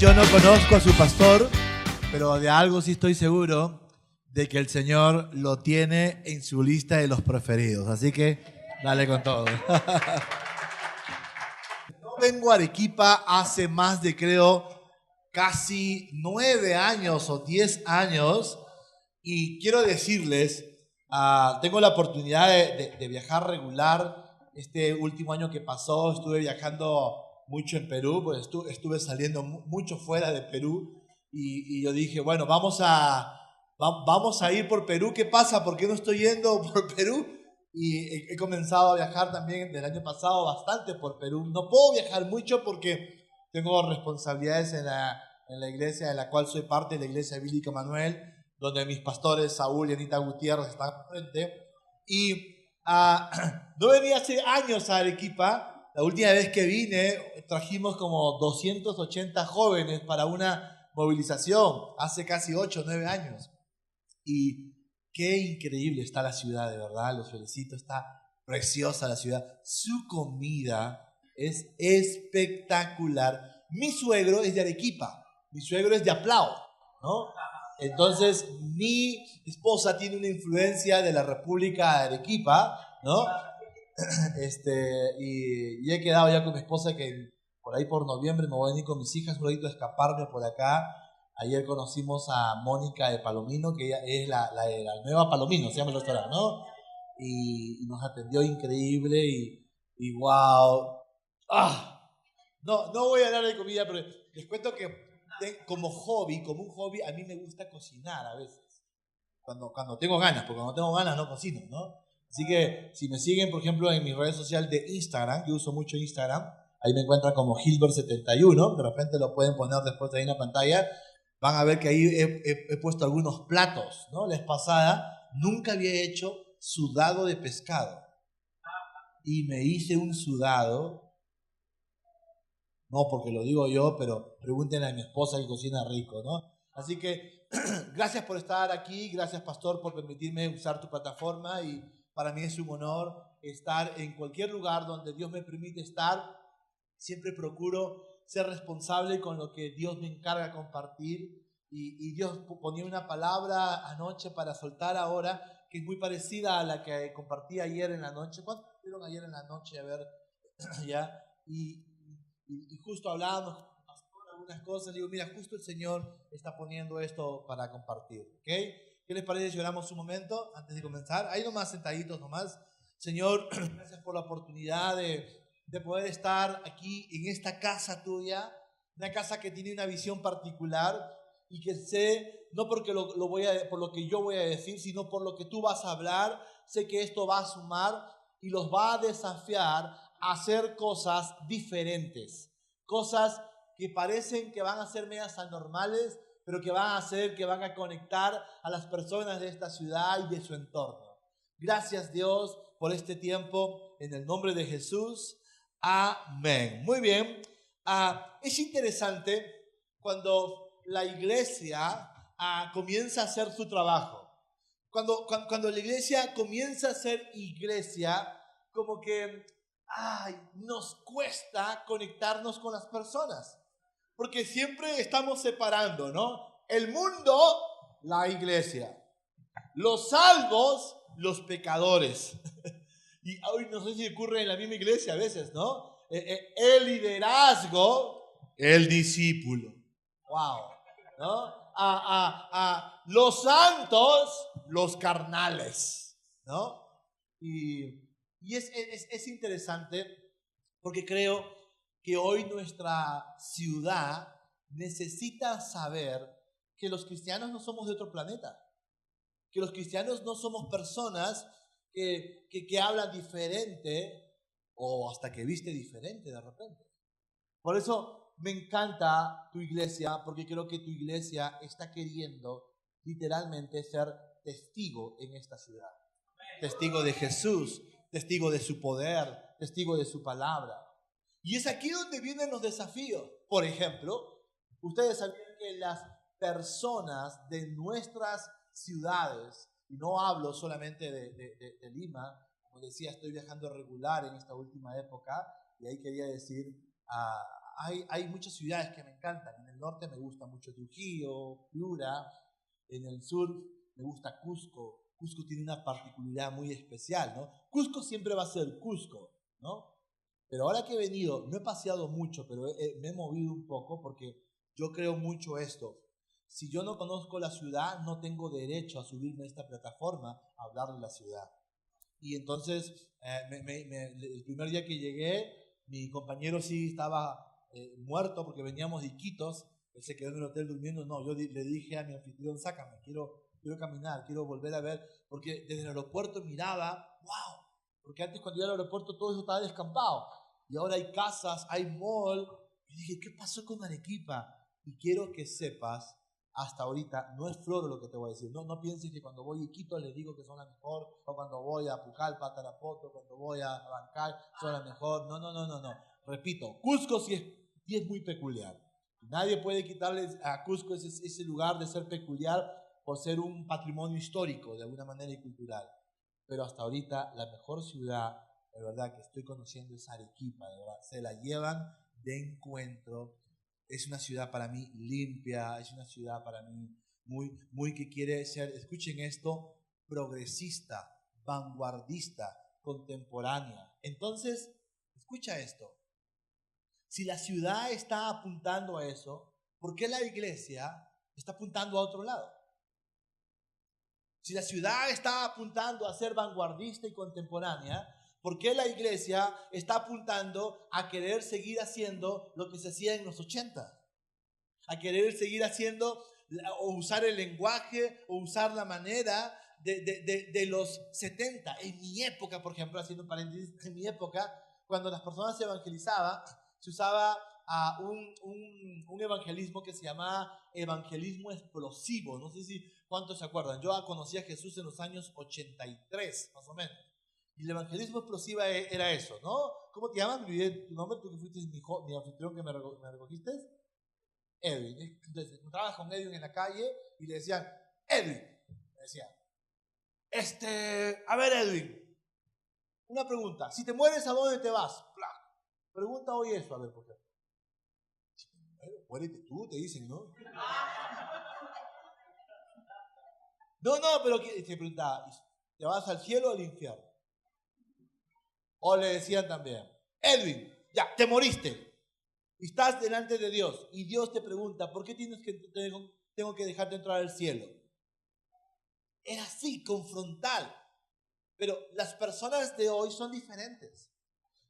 yo no conozco a su pastor, pero de algo sí estoy seguro, de que el Señor lo tiene en su lista de los preferidos. Así que dale con todo. No vengo a Arequipa hace más de, creo, casi 9 años o 10 años. Y quiero decirles, tengo la oportunidad de viajar regular. Este último año que pasó estuve viajando mucho en Perú, pues estuve saliendo mucho fuera de Perú. Y yo dije, bueno, vamos a ir por Perú. ¿Qué pasa? ¿Por qué no estoy yendo por Perú? Y he comenzado a viajar también del año pasado bastante por Perú. No puedo viajar mucho porque tengo responsabilidades en la iglesia de la cual soy parte, la iglesia bíblica Manuel, donde mis pastores Saúl y Anita Gutiérrez están frente. Y no venía hace años a Arequipa. La última vez que vine trajimos como 280 jóvenes para una movilización, hace casi 8 o 9 años. Y qué increíble está la ciudad, de verdad, los felicito, está preciosa la ciudad. Su comida es espectacular. Mi suegro es de Arequipa, mi suegro es de Aplao, ¿no? Entonces, mi esposa tiene una influencia de la República de Arequipa, ¿no? Y he quedado ya con mi esposa que por ahí por noviembre me voy a venir con mis hijas un ratito a escaparme por acá. Ayer conocimos a Mónica de Palomino, que ella es la nueva Palomino, se llama el restaurante, ¿no? Y nos atendió increíble y wow. No voy a hablar de comida, pero les cuento que como un hobby, a mí me gusta cocinar a veces. Cuando tengo ganas, porque cuando tengo ganas no cocino, ¿no? Así que si me siguen, por ejemplo, en mis redes sociales de Instagram, yo uso mucho Instagram, ahí me encuentran como Gilbert71, de repente lo pueden poner después de ahí en la pantalla, van a ver que ahí he puesto algunos platos, ¿no? La vez pasada nunca había hecho sudado de pescado y me hice un sudado, no porque lo digo yo, pero pregúntenle a mi esposa que cocina rico, ¿no? Así que gracias por estar aquí, gracias pastor por permitirme usar tu plataforma y para mí es un honor estar en cualquier lugar donde Dios me permite estar. Siempre procuro ser responsable con lo que Dios me encarga compartir y Dios ponía una palabra anoche para soltar ahora que es muy parecida a la que compartí ayer en la noche. ¿Cuántos vieron ayer en la noche? A ver, ya. Y justo hablábamos algunas cosas, digo, mira, justo el Señor está poniendo esto para compartir, ¿ok? ¿Qué les parece si oramos un momento antes de comenzar? Ahí nomás sentaditos nomás. Señor, gracias por la oportunidad de poder estar aquí en esta casa tuya, una casa que tiene una visión particular y que sé, no porque por lo que yo voy a decir, sino por lo que tú vas a hablar, sé que esto va a sumar y los va a desafiar a hacer cosas diferentes, cosas que parecen que van a ser medias anormales, pero que van a hacer, que van a conectar a las personas de esta ciudad y de su entorno. Gracias Dios por este tiempo, en el nombre de Jesús. Amén. Muy bien. Es interesante cuando la iglesia comienza a hacer su trabajo. Cuando la iglesia comienza a ser iglesia, como que nos cuesta conectarnos con las personas. Porque siempre estamos separando, ¿no? El mundo, la iglesia. Los salvos, los pecadores. Y hoy no sé si ocurre en la misma iglesia a veces, ¿no? El liderazgo, el discípulo. Wow. ¿No? Los santos, los carnales, ¿no? Y es interesante porque creo que hoy nuestra ciudad necesita saber que los cristianos no somos de otro planeta, que los cristianos no somos personas que hablan diferente o hasta que viste diferente de repente. Por eso me encanta tu iglesia, porque creo que tu iglesia está queriendo literalmente ser testigo en esta ciudad. Testigo de Jesús, testigo de su poder, testigo de su palabra. Y es aquí donde vienen los desafíos. Por ejemplo, ustedes sabían que las personas de nuestras ciudades, y no hablo solamente de Lima, como decía, estoy viajando regular en esta última época, y ahí quería decir hay muchas ciudades que me encantan. En el norte me gusta mucho Trujillo, Piura. En el sur me gusta Cusco. Cusco tiene una particularidad muy especial, ¿no? Cusco siempre va a ser Cusco, ¿no? Pero ahora que he venido, no he paseado mucho, pero me he movido un poco porque yo creo mucho esto. Si yo no conozco la ciudad, no tengo derecho a subirme a esta plataforma a hablar de la ciudad. Y entonces, el primer día que llegué, mi compañero sí estaba muerto porque veníamos de Iquitos. Él se quedó en el hotel durmiendo. No, yo le dije a mi anfitrión, sácame, quiero caminar, quiero volver a ver. Porque desde el aeropuerto miraba, wow, porque antes cuando iba al aeropuerto todo eso estaba descampado. Y ahora hay casas, hay mall. Y dije, ¿qué pasó con Arequipa? Y quiero que sepas, hasta ahorita, no es floro lo que te voy a decir. No pienses que cuando voy a Iquitos les digo que son la mejor, o cuando voy a Pucallpa, Tarapoto, cuando voy a Bancay, son la mejor. No. Repito, Cusco sí es muy peculiar. Nadie puede quitarle a Cusco ese lugar de ser peculiar por ser un patrimonio histórico, de alguna manera, y cultural. Pero hasta ahorita, la mejor ciudad, de verdad, que estoy conociendo es Arequipa, de verdad. Se la llevan de encuentro. Es una ciudad para mí limpia, es una ciudad para mí muy que quiere ser, escuchen esto, progresista, vanguardista, contemporánea. Entonces, escucha esto. Si la ciudad está apuntando a eso, ¿por qué la iglesia está apuntando a otro lado? Si la ciudad está apuntando a ser vanguardista y contemporánea, ¿por qué la iglesia está apuntando a querer seguir haciendo lo que se hacía en los 80? A querer seguir haciendo o usar el lenguaje o usar la manera de los 70. En mi época, por ejemplo, haciendo un paréntesis, en mi época, cuando las personas se evangelizaban, se usaba un evangelismo que se llamaba evangelismo explosivo. No sé si cuántos se acuerdan. Yo conocí a Jesús en los años 83, más o menos. Y el evangelismo explosivo era eso, ¿no? ¿Cómo te llaman? ¿Tu nombre? ¿Tú que fuiste mi anfitrión que me recogiste? Edwin. Entonces, encontrabas con Edwin en la calle y le decían, Edwin. Me decían, a ver, Edwin, una pregunta. Si te mueres, ¿a dónde te vas? Pregunta hoy eso, a ver, ¿por qué? Muérete tú, te dicen, ¿no? No, pero te preguntaba, ¿te vas al cielo o al infierno? O le decían también, Edwin, ya, te moriste. Y estás delante de Dios. Y Dios te pregunta, ¿por qué tengo que dejarte entrar al cielo? Era así, confrontal. Pero las personas de hoy son diferentes.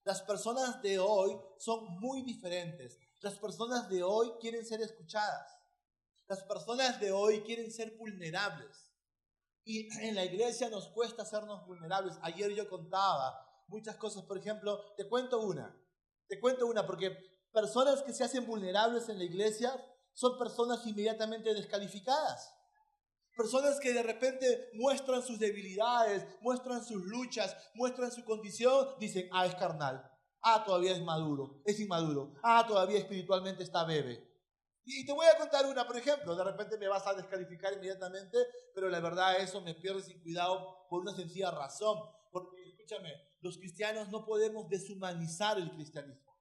Las personas de hoy son muy diferentes. Las personas de hoy quieren ser escuchadas. Las personas de hoy quieren ser vulnerables. Y en la iglesia nos cuesta hacernos vulnerables. Ayer yo contaba muchas cosas. Por ejemplo, te cuento una porque personas que se hacen vulnerables en la iglesia son personas inmediatamente descalificadas. Personas que de repente muestran sus debilidades, muestran sus luchas, muestran su condición, dicen, es carnal, todavía es inmaduro, todavía espiritualmente está bebé. Y te voy a contar una, por ejemplo, de repente me vas a descalificar inmediatamente, pero la verdad eso me pierde sin cuidado por una sencilla razón. Porque, escúchame, los cristianos no podemos deshumanizar el cristianismo.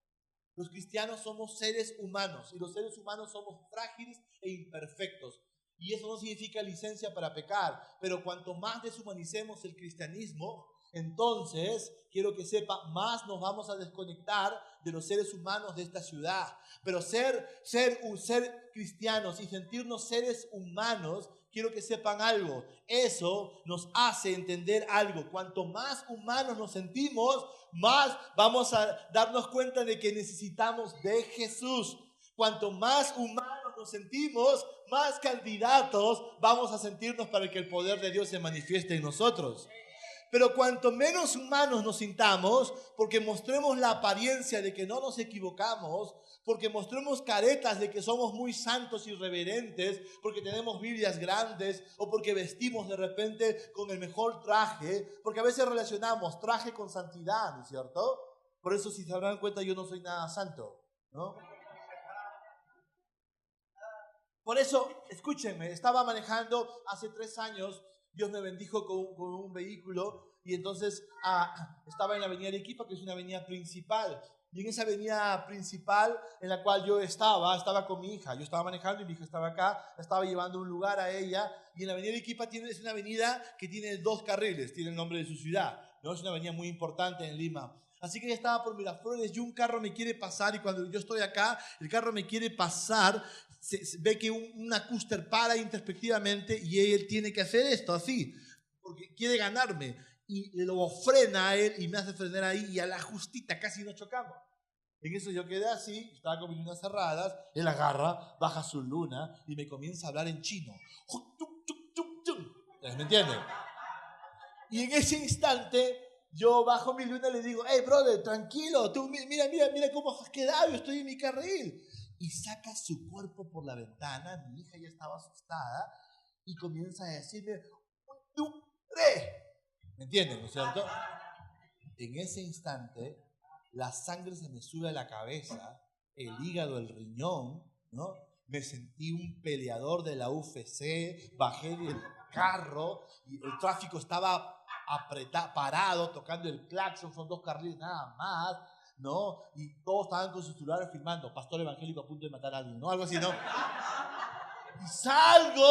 Los cristianos somos seres humanos y los seres humanos somos frágiles e imperfectos. Y eso no significa licencia para pecar, pero cuanto más deshumanicemos el cristianismo, entonces, quiero que sepa, más nos vamos a desconectar de los seres humanos de esta ciudad. Pero ser cristianos y sentirnos seres humanos, quiero que sepan algo. Eso nos hace entender algo. Cuanto más humanos nos sentimos, más vamos a darnos cuenta de que necesitamos de Jesús. Cuanto más humanos nos sentimos, más candidatos vamos a sentirnos para que el poder de Dios se manifieste en nosotros. Pero cuanto menos humanos nos sintamos, porque mostremos la apariencia de que no nos equivocamos, porque mostremos caretas de que somos muy santos y reverentes, porque tenemos Biblias grandes o porque vestimos de repente con el mejor traje, porque a veces relacionamos traje con santidad, ¿no es cierto? Por eso, si se darán cuenta, yo no soy nada santo, ¿no? Por eso, escúchenme, estaba manejando hace 3 años. Dios me bendijo con un vehículo y entonces estaba en la avenida Arequipa, que es una avenida principal. Y en esa avenida principal en la cual yo estaba con mi hija. Yo estaba manejando y mi hija estaba acá, la estaba llevando a un lugar a ella. Y en la avenida Arequipa es una avenida que tiene 2 carriles, tiene el nombre de su ciudad, ¿no? Es una avenida muy importante en Lima. Así que ella estaba por Miraflores y un carro me quiere pasar, y cuando yo estoy acá, el carro me quiere pasar, se ve que una cúster para introspectivamente y él tiene que hacer esto así, porque quiere ganarme. Y lo frena a él y me hace frenar ahí, y a la justita casi nos chocamos. En eso yo quedé así, estaba con mis lunas cerradas, él agarra, baja su luna y me comienza a hablar en chino. ¿Me entienden? Y en ese instante yo bajo mi luna y le digo, hey brother, tranquilo, tú mira cómo has quedado, yo estoy en mi carril. Y saca su cuerpo por la ventana, mi hija ya estaba asustada, y comienza a decirme, ¡tú tres! ¿Me entienden, no es cierto? En ese instante, la sangre se me sube a la cabeza, el hígado, el riñón, ¿no? Me sentí un peleador de la UFC, bajé del carro y el tráfico estaba parado, tocando el claxon, son 2 carriles nada más, ¿no? Y todos estaban con sus celulares filmando, pastor evangélico a punto de matar a alguien, ¿no? Algo así, ¿no? Y salgo,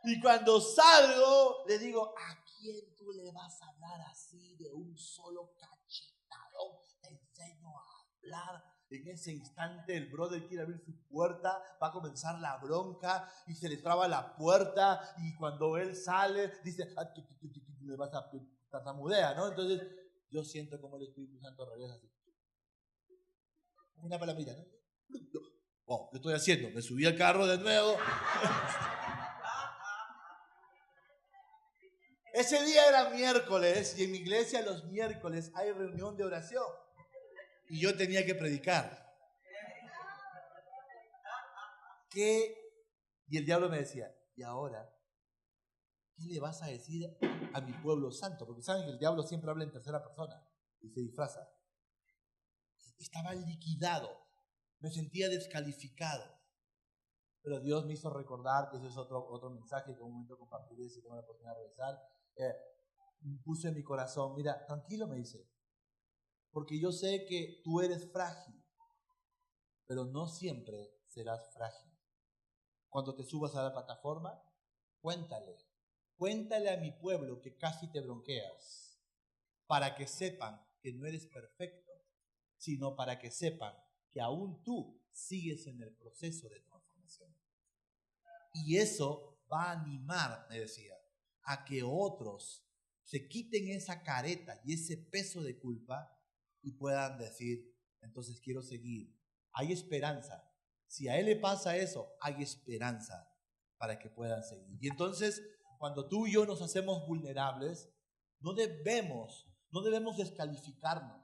y cuando salgo, le digo, ¿a quién tú le vas a hablar así de un solo cachetadón? Te enseño a hablar. En ese instante el brother quiere abrir su puerta, va a comenzar la bronca y se le traba la puerta, y cuando él sale dice, le vas a tartamudea, ¿no? Entonces yo siento como el Espíritu Santo regresa así. Una palabrita, ¿no? Oh, ¿qué estoy haciendo? Me subí al carro de nuevo. Ese día era miércoles y en mi iglesia los miércoles hay reunión de oración. Y yo tenía que predicar. Y el diablo me decía, ¿y ahora qué le vas a decir a mi pueblo santo? Porque saben que el diablo siempre habla en tercera persona y se disfraza. Estaba liquidado. Me sentía descalificado. Pero Dios me hizo recordar, que ese es otro mensaje que en un momento compartiré si tengo la oportunidad de regresar. Puso en mi corazón, mira, tranquilo, me dice, porque yo sé que tú eres frágil, pero no siempre serás frágil. Cuando te subas a la plataforma, cuéntale a mi pueblo que casi te bronqueas, para que sepan que no eres perfecto, sino para que sepan que aún tú sigues en el proceso de transformación. Y eso va a animar, me decía, a que otros se quiten esa careta y ese peso de culpa y puedan decir, entonces quiero seguir. Hay esperanza. Si a él le pasa eso, hay esperanza para que puedan seguir. Y entonces, cuando tú y yo nos hacemos vulnerables, no debemos descalificarnos.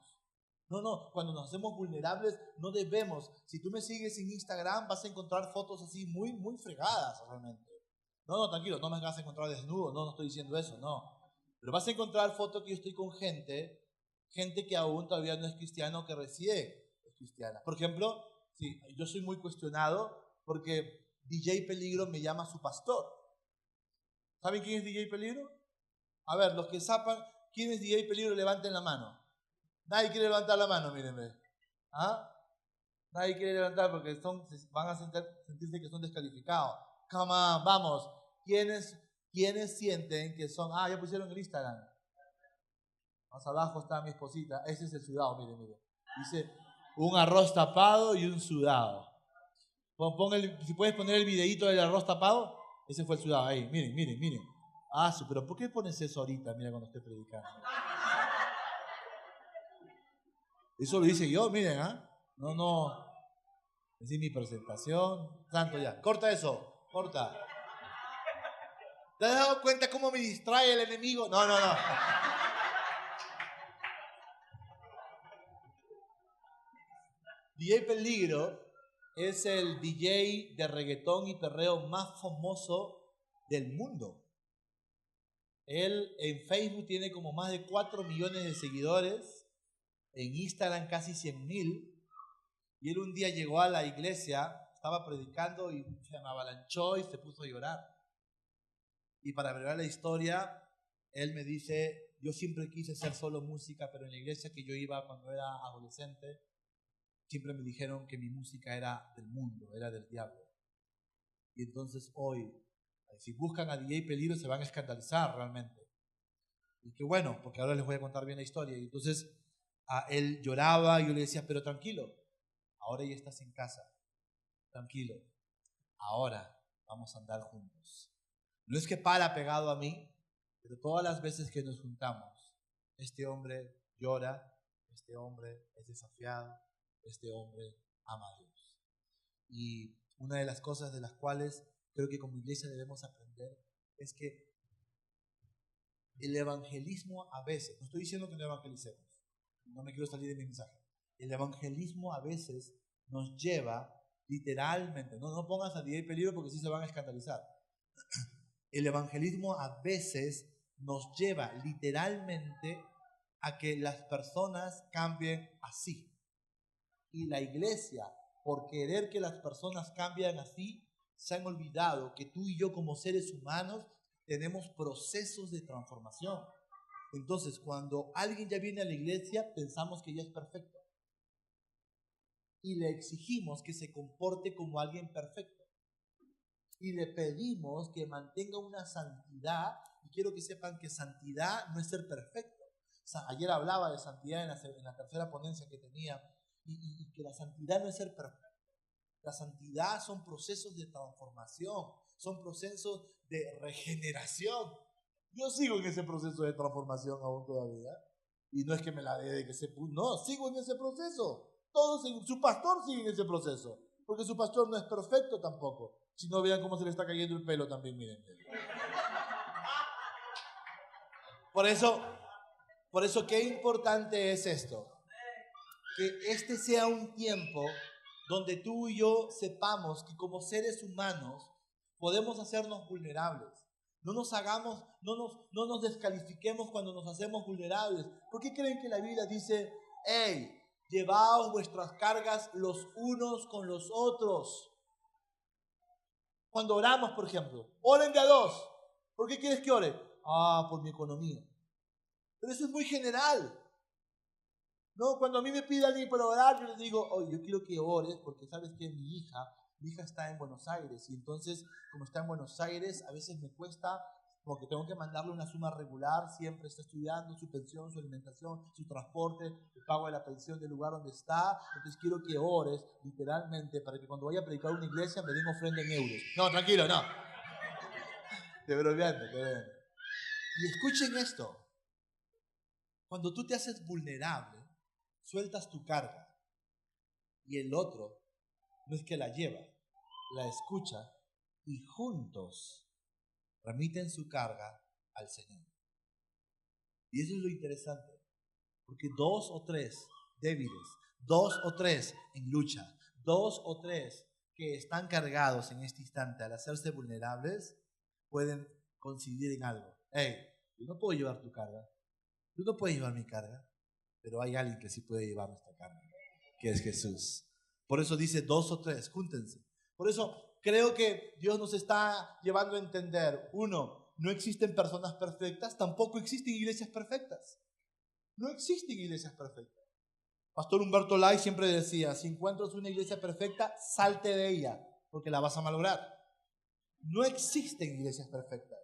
No, cuando nos hacemos vulnerables no debemos. Si tú me sigues en Instagram vas a encontrar fotos así muy, muy fregadas realmente. No, tranquilo, no me vas a encontrar desnudo, no estoy diciendo eso, no. Pero vas a encontrar fotos que yo estoy con gente que aún todavía no es cristiano, que recién es cristiana. Por ejemplo, sí, yo soy muy cuestionado porque DJ Peligro me llama su pastor. ¿Saben quién es DJ Peligro? A ver, los que sepan quién es DJ Peligro, levanten la mano. Nadie quiere levantar la mano, mírenme. ¿Ah? Nadie quiere levantar porque van a sentirse que son descalificados. Come on, vamos. ¿Quiénes sienten que son? Ya pusieron el Instagram. Más abajo está mi esposita. Ese es el sudado, miren. Dice, un arroz tapado y un sudado. Si puedes poner el videito del arroz tapado, ese fue el sudado. Ahí, miren. Pero ¿por qué pones eso ahorita? Mira, cuando estoy predicando. Eso lo hice yo, miren, No. Es mi presentación. Santo ya. Corta eso. Corta. ¿Te has dado cuenta cómo me distrae el enemigo? No. DJ Peligro es el DJ de reggaetón y perreo más famoso del mundo. Él en Facebook tiene como más de 4 millones de seguidores. En Instagram casi 100,000. Y él un día llegó a la iglesia, estaba predicando y se me avalanchó y se puso a llorar. Y para agregar la historia, él me dice, yo siempre quise hacer solo música, pero en la iglesia que yo iba cuando era adolescente, siempre me dijeron que mi música era del mundo, era del diablo. Y entonces hoy, si buscan a DJ Peligro se van a escandalizar realmente. Y qué bueno, porque ahora les voy a contar bien la historia. Y entonces él lloraba y yo le decía, pero tranquilo, ahora ya estás en casa, tranquilo, ahora vamos a andar juntos. No es que para pegado a mí, pero todas las veces que nos juntamos, este hombre llora, este hombre es desafiado, este hombre ama a Dios. Y una de las cosas de las cuales creo que como iglesia debemos aprender es que el evangelismo a veces, no estoy diciendo que no evangelicemos, no me quiero salir de mi mensaje, el evangelismo a veces nos lleva literalmente, no pongas a DJ Peligro porque sí se van a escandalizar, el evangelismo a veces nos lleva literalmente a que las personas cambien así. Y la iglesia, por querer que las personas cambien así, se han olvidado que tú y yo como seres humanos tenemos procesos de transformación. Entonces, cuando alguien ya viene a la iglesia, pensamos que ya es perfecto. Y le exigimos que se comporte como alguien perfecto. Y le pedimos que mantenga una santidad. Y quiero que sepan que santidad no es ser perfecto. O sea, ayer hablaba de santidad en la tercera ponencia que tenía. Y que la santidad no es ser perfecto. La santidad son procesos de transformación, son procesos de regeneración. Yo sigo en ese proceso de transformación aún todavía. Y no es que me la dé de que no, sigo en ese proceso. Todos, su pastor sigue en ese proceso. Porque su pastor no es perfecto tampoco. Si no, vean cómo se le está cayendo el pelo también, miren. Por eso qué importante es esto. Que este sea un tiempo donde tú y yo sepamos que como seres humanos podemos hacernos vulnerables. No nos descalifiquemos cuando nos hacemos vulnerables. ¿Por qué creen que la Biblia dice, hey, llevaos vuestras cargas los unos con los otros? Cuando oramos, por ejemplo, oren de a dos. ¿Por qué quieres que ore? Por mi economía. Pero eso es muy general. No, cuando a mí me pide alguien para orar, yo les digo, oye, yo quiero que ores porque sabes que mi hija está en Buenos Aires y entonces, como está en Buenos Aires, a veces me cuesta porque tengo que mandarle una suma regular, siempre está estudiando, su pensión, su alimentación, su transporte, el pago de la pensión del lugar donde está, entonces quiero que ores, literalmente, para que cuando vaya a predicar una iglesia me den ofrenda en euros. No, tranquilo, no. Te bromeando. Y escuchen esto, cuando tú te haces vulnerable, sueltas tu carga y el otro no es que la lleva, la escucha y juntos remiten su carga al Señor. Y eso es lo interesante, porque 2 o 3 débiles, 2 o 3 en lucha, 2 o 3 que están cargados en este instante al hacerse vulnerables, pueden coincidir en algo. Hey, yo no puedo llevar tu carga, tú no puedes llevar mi carga, pero hay alguien que sí puede llevar nuestra carga, que es Jesús. Por eso dice 2 o 3, júntense. Por eso creo que Dios nos está llevando a entender, 1, no existen personas perfectas, tampoco existen iglesias perfectas. No existen iglesias perfectas. Pastor Humberto Lai siempre decía, si encuentras una iglesia perfecta, salte de ella, porque la vas a malograr. No existen iglesias perfectas.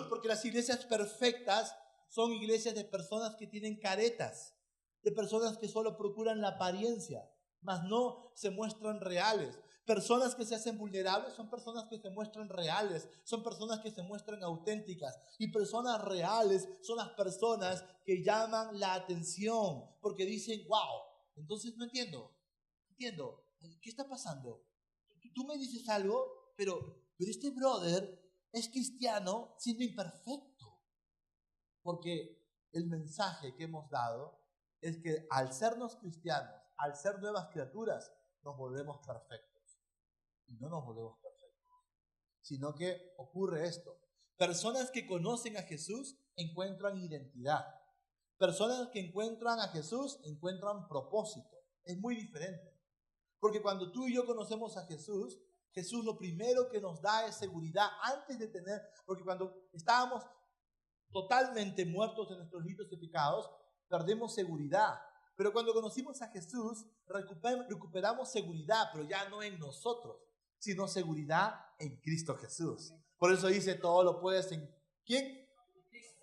Porque las iglesias perfectas son iglesias de personas que tienen caretas, de personas que solo procuran la apariencia, mas no se muestran reales. Personas que se hacen vulnerables son personas que se muestran reales, son personas que se muestran auténticas. Y personas reales son las personas que llaman la atención, porque dicen, wow, entonces no entiendo, ¿qué está pasando? Tú me dices algo, pero este brother es cristiano siendo imperfecto. Porque el mensaje que hemos dado es que al sernos cristianos, al ser nuevas criaturas, nos volvemos perfectos. Y no nos volvemos perfectos, sino que ocurre esto. Personas que conocen a Jesús encuentran identidad. Personas que encuentran a Jesús encuentran propósito. Es muy diferente. Porque cuando tú y yo conocemos a Jesús, Jesús lo primero que nos da es seguridad antes de tener, porque cuando estábamos totalmente muertos en nuestros delitos y pecados, perdemos seguridad. Pero cuando conocimos a Jesús, recuperamos seguridad, pero ya no en nosotros, sino seguridad en Cristo Jesús. Por eso dice, todo lo puedes en ¿quién?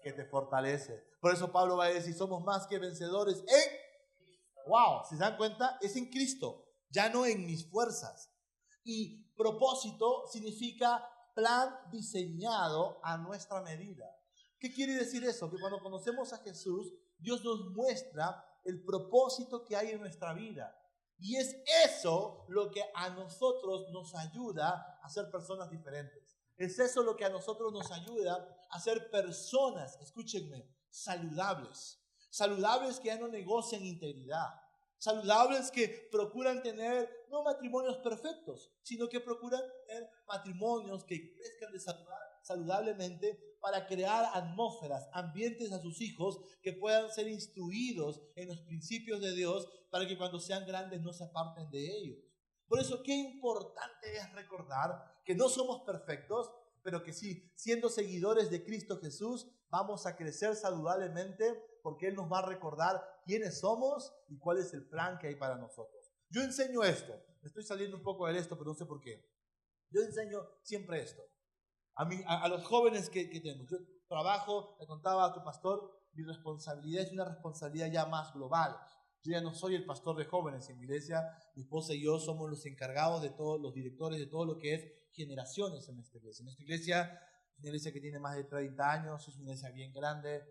Que te fortalece. Por eso Pablo va a decir, somos más que vencedores en... ¡Wow! ¿Se dan cuenta? Es en Cristo, ya no en mis fuerzas. Y propósito significa plan diseñado a nuestra medida. ¿Qué quiere decir eso? Que cuando conocemos a Jesús, Dios nos muestra el propósito que hay en nuestra vida. Y es eso lo que a nosotros nos ayuda a ser personas diferentes. Es eso lo que a nosotros nos ayuda a ser personas, escúchenme, saludables. Saludables que ya no negocian integridad. Saludables que procuran tener no matrimonios perfectos, sino que procuran tener matrimonios que crezcan saludablemente para crear atmósferas, ambientes a sus hijos que puedan ser instruidos en los principios de Dios para que cuando sean grandes no se aparten de ellos. Por eso, qué importante es recordar que no somos perfectos, pero que sí, siendo seguidores de Cristo Jesús, vamos a crecer saludablemente porque Él nos va a recordar quiénes somos y cuál es el plan que hay para nosotros. Yo enseño esto, me estoy saliendo un poco de esto, pero no sé por qué. Yo enseño siempre esto. A los jóvenes que tenemos. Yo trabajo, le contaba a tu pastor, mi responsabilidad es una responsabilidad ya más global. Yo ya no soy el pastor de jóvenes en mi iglesia, mi esposa y yo somos los encargados de todos, los directores de todo lo que es generaciones en nuestra iglesia. Nuestra iglesia es una iglesia que tiene más de 30 años, es una iglesia bien grande,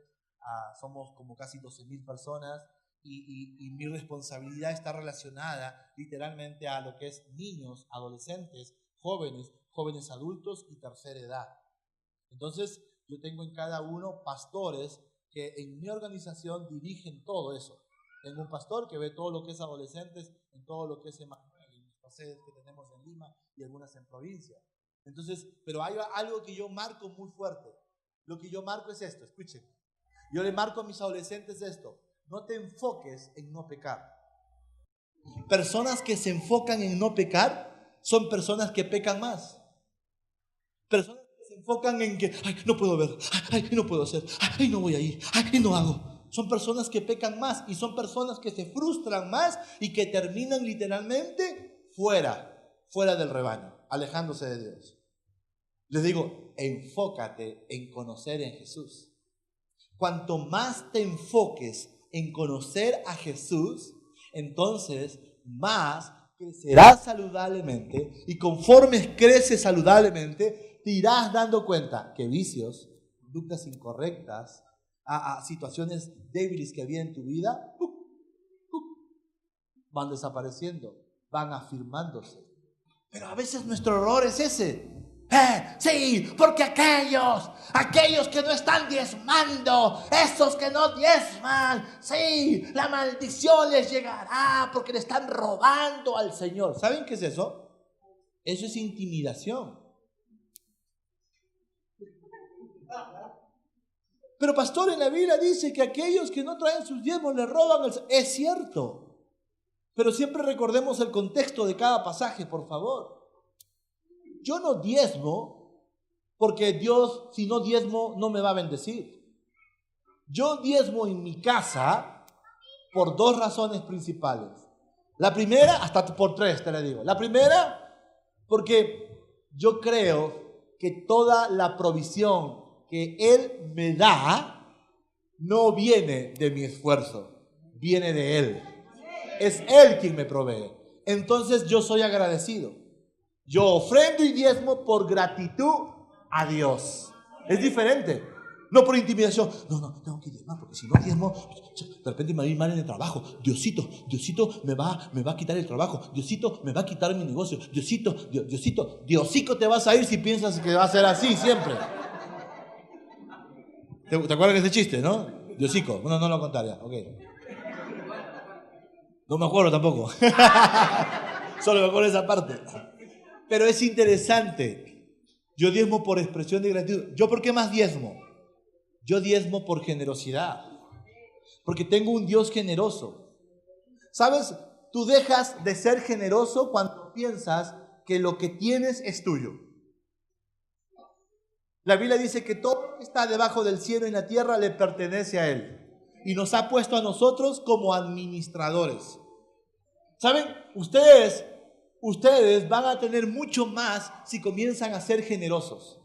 somos como casi 12,000 personas y mi responsabilidad está relacionada literalmente a lo que es niños, adolescentes, jóvenes adultos y tercera edad. Entonces, yo tengo en cada uno pastores que en mi organización dirigen todo eso. Tengo un pastor que ve todo lo que es adolescentes, en todo lo que es Emanuel, en las sedes que tenemos en Lima y algunas en provincia. Entonces, pero hay algo que yo marco muy fuerte. Lo que yo marco es esto, escuchen. Yo le marco a mis adolescentes esto. No te enfoques en no pecar. Personas que se enfocan en no pecar son personas que pecan más. Personas que se enfocan en que, ay, no puedo ver, ay, no puedo hacer, ay, no voy a ir, ay, no hago. Son personas que pecan más y son personas que se frustran más y que terminan literalmente fuera del rebaño, alejándose de Dios. Les digo, enfócate en conocer en Jesús. Cuanto más te enfoques en conocer a Jesús, entonces más crecerás saludablemente y conforme creces saludablemente, te irás dando cuenta que vicios, conductas incorrectas, a situaciones débiles que había en tu vida, van desapareciendo, van afirmándose. Pero a veces nuestro error es ese. Sí, porque aquellos que no están diezmando, esos que no diezman, sí, la maldición les llegará porque le están robando al Señor. ¿Saben qué es eso? Eso es intimidación. Pero pastor, en la Biblia dice que aquellos que no traen sus diezmos le roban al Señor. Es cierto, pero siempre recordemos el contexto de cada pasaje, por favor. Yo no diezmo porque Dios, si no diezmo, no me va a bendecir. Yo diezmo en mi casa por dos razones principales. La primera, hasta por tres te la digo. La primera, porque yo creo que toda la provisión que Él me da no viene de mi esfuerzo, viene de Él. Es Él quien me provee. Entonces yo soy agradecido. Yo ofrendo y diezmo por gratitud a Dios. Es diferente. No por intimidación. No, tengo que diezmar porque si no diezmo, de repente me va a ir mal en el trabajo. Diosito me va a quitar el trabajo. Diosito me va a quitar mi negocio. Diosito te vas a ir si piensas que va a ser así siempre. ¿Te acuerdas de ese chiste, no? Diosico. Bueno, no lo contaré. Ok. No me acuerdo tampoco. Solo me acuerdo de esa parte. Pero es interesante. Yo diezmo por expresión de gratitud. ¿Yo por qué más diezmo? Yo diezmo por generosidad. Porque tengo un Dios generoso. ¿Sabes? Tú dejas de ser generoso cuando piensas que lo que tienes es tuyo. La Biblia dice que todo lo que está debajo del cielo y la tierra le pertenece a Él. y nos ha puesto a nosotros como administradores. ¿Saben? Ustedes van a tener mucho más si comienzan a ser generosos.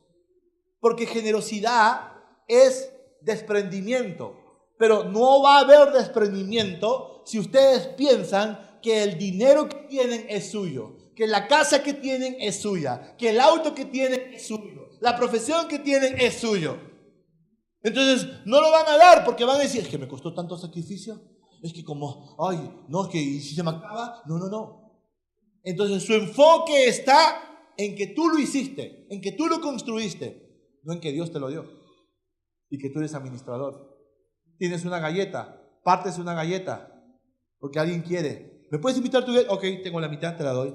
Porque generosidad es desprendimiento. Pero no va a haber desprendimiento si ustedes piensan que el dinero que tienen es suyo, que la casa que tienen es suya, que el auto que tienen es suyo, la profesión que tienen es suyo. Entonces no lo van a dar porque van a decir, es que me costó tanto sacrificio, es que como, ay, no, es que ¿y si se me acaba? No. Entonces su enfoque está en que tú lo hiciste, en que tú lo construiste, no en que Dios te lo dio y que tú eres administrador. Tienes una galleta, partes una galleta porque alguien quiere. ¿Me puedes invitar a tu galleta? Ok, tengo la mitad, te la doy.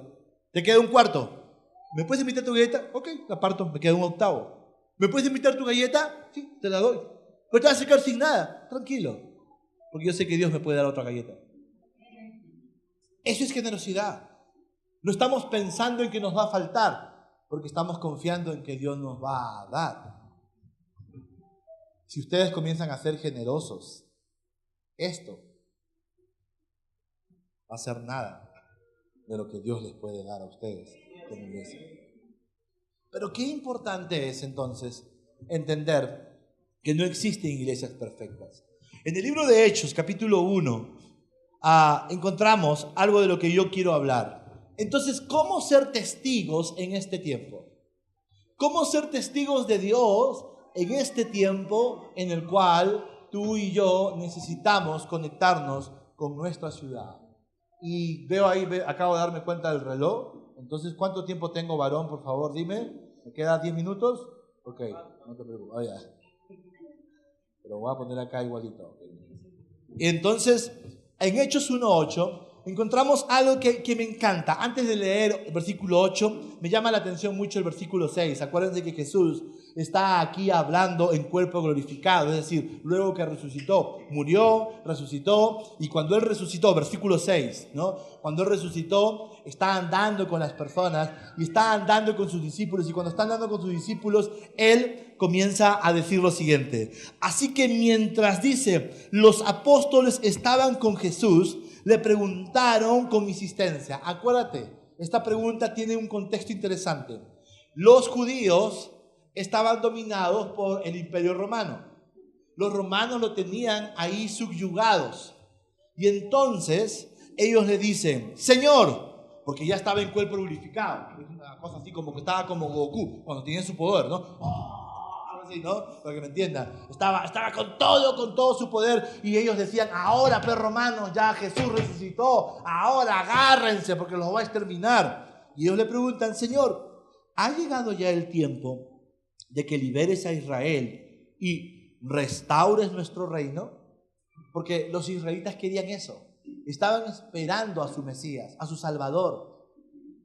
¿Te queda un cuarto? ¿Me puedes invitar a tu galleta? Ok, la parto, me queda un octavo. ¿Me puedes invitar a tu galleta? Sí, te la doy. Pero te vas a quedar sin nada, tranquilo. Porque yo sé que Dios me puede dar otra galleta. Eso es generosidad. No estamos pensando en que nos va a faltar, porque estamos confiando en que Dios nos va a dar. Si ustedes comienzan a ser generosos, esto va a ser nada de lo que Dios les puede dar a ustedes como iglesia. Pero qué importante es entonces entender que no existen iglesias perfectas. En el libro de Hechos, capítulo 1, encontramos algo de lo que yo quiero hablar. Entonces, ¿cómo ser testigos en este tiempo? ¿Cómo ser testigos de Dios en este tiempo en el cual tú y yo necesitamos conectarnos con nuestra ciudad? Y veo ahí, acabo de darme cuenta del reloj. Entonces, ¿cuánto tiempo tengo, varón? Por favor, dime. ¿Me queda 10 minutos? Ok, no te preocupes. Oh, ya. Pero voy a poner acá igualito. Y entonces, en Hechos 1:8 encontramos algo que me encanta. Antes de leer el versículo 8, me llama la atención mucho el versículo 6. Acuérdense que Jesús está aquí hablando en cuerpo glorificado, es decir, luego que resucitó, murió, resucitó, y cuando Él resucitó, versículo 6, ¿no? Cuando Él resucitó, está andando con las personas y está andando con sus discípulos, y cuando está andando con sus discípulos, Él comienza a decir lo siguiente: así que mientras dice, los apóstoles estaban con Jesús, le preguntaron con insistencia. Acuérdate, esta pregunta tiene un contexto interesante. Los judíos estaban dominados por el Imperio Romano. Los romanos lo tenían ahí subyugados. Y entonces ellos le dicen, Señor, porque ya estaba en cuerpo glorificado. Es una cosa así como que estaba como Goku cuando tenía su poder, ¿no? Así, ¿no? Para que me entiendan. Estaba con todo su poder. Y ellos decían, ahora, pues, romanos, ya Jesús resucitó. Ahora agárrense porque los va a exterminar. Y ellos le preguntan, Señor, ¿ha llegado ya el tiempo de que liberes a Israel y restaures nuestro reino? Porque los israelitas querían eso. Estaban esperando a su Mesías, a su Salvador.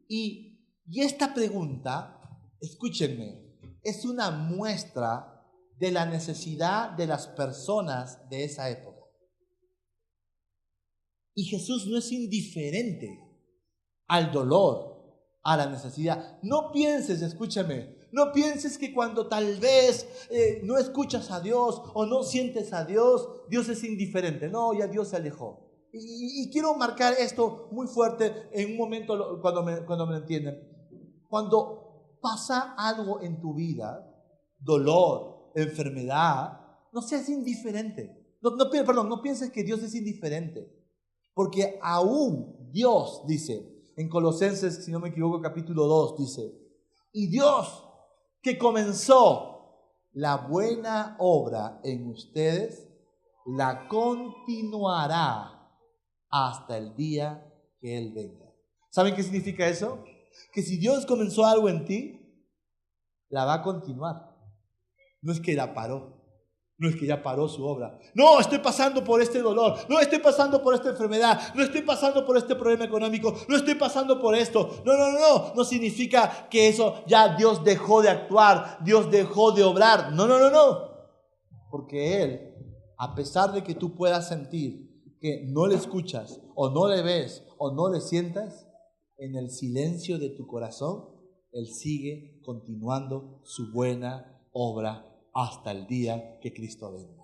Y esta pregunta, escúchenme, es una muestra de la necesidad de las personas de esa época. Y Jesús no es indiferente al dolor, a la necesidad. No pienses, escúchame, no pienses que cuando tal vez no escuchas a Dios o no sientes a Dios, Dios es indiferente. No, ya Dios se alejó. Y quiero marcar esto muy fuerte en un momento cuando me entienden. Cuando pasa algo en tu vida, dolor, enfermedad, no seas indiferente. No pienses que Dios es indiferente. Porque aún Dios dice, en Colosenses, si no me equivoco, capítulo 2, dice, y Dios que comenzó la buena obra en ustedes, la continuará hasta el día que Él venga. ¿Saben qué significa eso? Que si Dios comenzó algo en ti, la va a continuar. No es que la paró. No es que ya paró su obra. No, estoy pasando por este dolor. No, estoy pasando por esta enfermedad. No estoy pasando por este problema económico. No estoy pasando por esto. No. No significa que eso ya Dios dejó de actuar. Dios dejó de obrar. No. Porque Él, a pesar de que tú puedas sentir que no le escuchas, o no le ves, o no le sientas, en el silencio de tu corazón, Él sigue continuando su buena obra hasta el día que Cristo venga.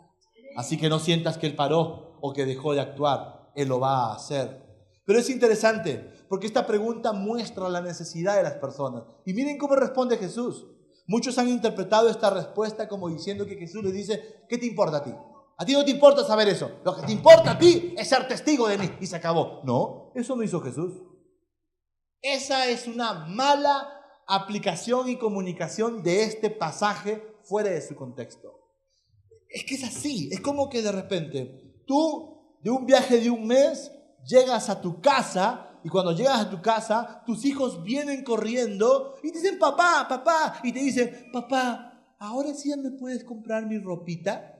Así que no sientas que Él paró o que dejó de actuar. Él lo va a hacer. Pero es interesante, porque esta pregunta muestra la necesidad de las personas. Y miren cómo responde Jesús. Muchos han interpretado esta respuesta como diciendo que Jesús les dice, ¿qué te importa a ti? A ti no te importa saber eso. Lo que te importa a ti es ser testigo de mí. Y se acabó. No, eso no hizo Jesús. Esa es una mala aplicación y comunicación de este pasaje fuera de su contexto. Es que es así. Es como que de repente tú, de un viaje de un mes, llegas a tu casa y cuando llegas a tu casa, tus hijos vienen corriendo y te dicen, papá, papá, y te dicen, papá, ¿ahora sí ya me puedes comprar mi ropita?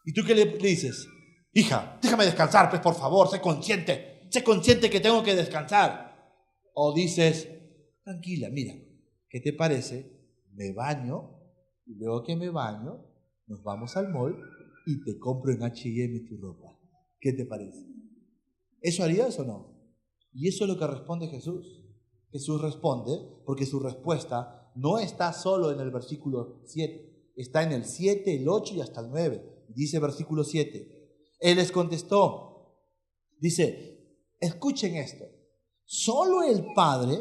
¿Y tú qué le dices? Hija, déjame descansar, pues por favor, sé consciente que tengo que descansar. O dices, tranquila, mira, ¿qué te parece? Me baño y luego que me baño, nos vamos al mall y te compro en H&M tu ropa. ¿Qué te parece? ¿Eso harías o no? Y eso es lo que responde Jesús. Jesús responde porque su respuesta no está solo en el versículo 7, está en el 7, el 8 y hasta el 9. Dice versículo 7, Él les contestó, dice, escuchen esto, solo el Padre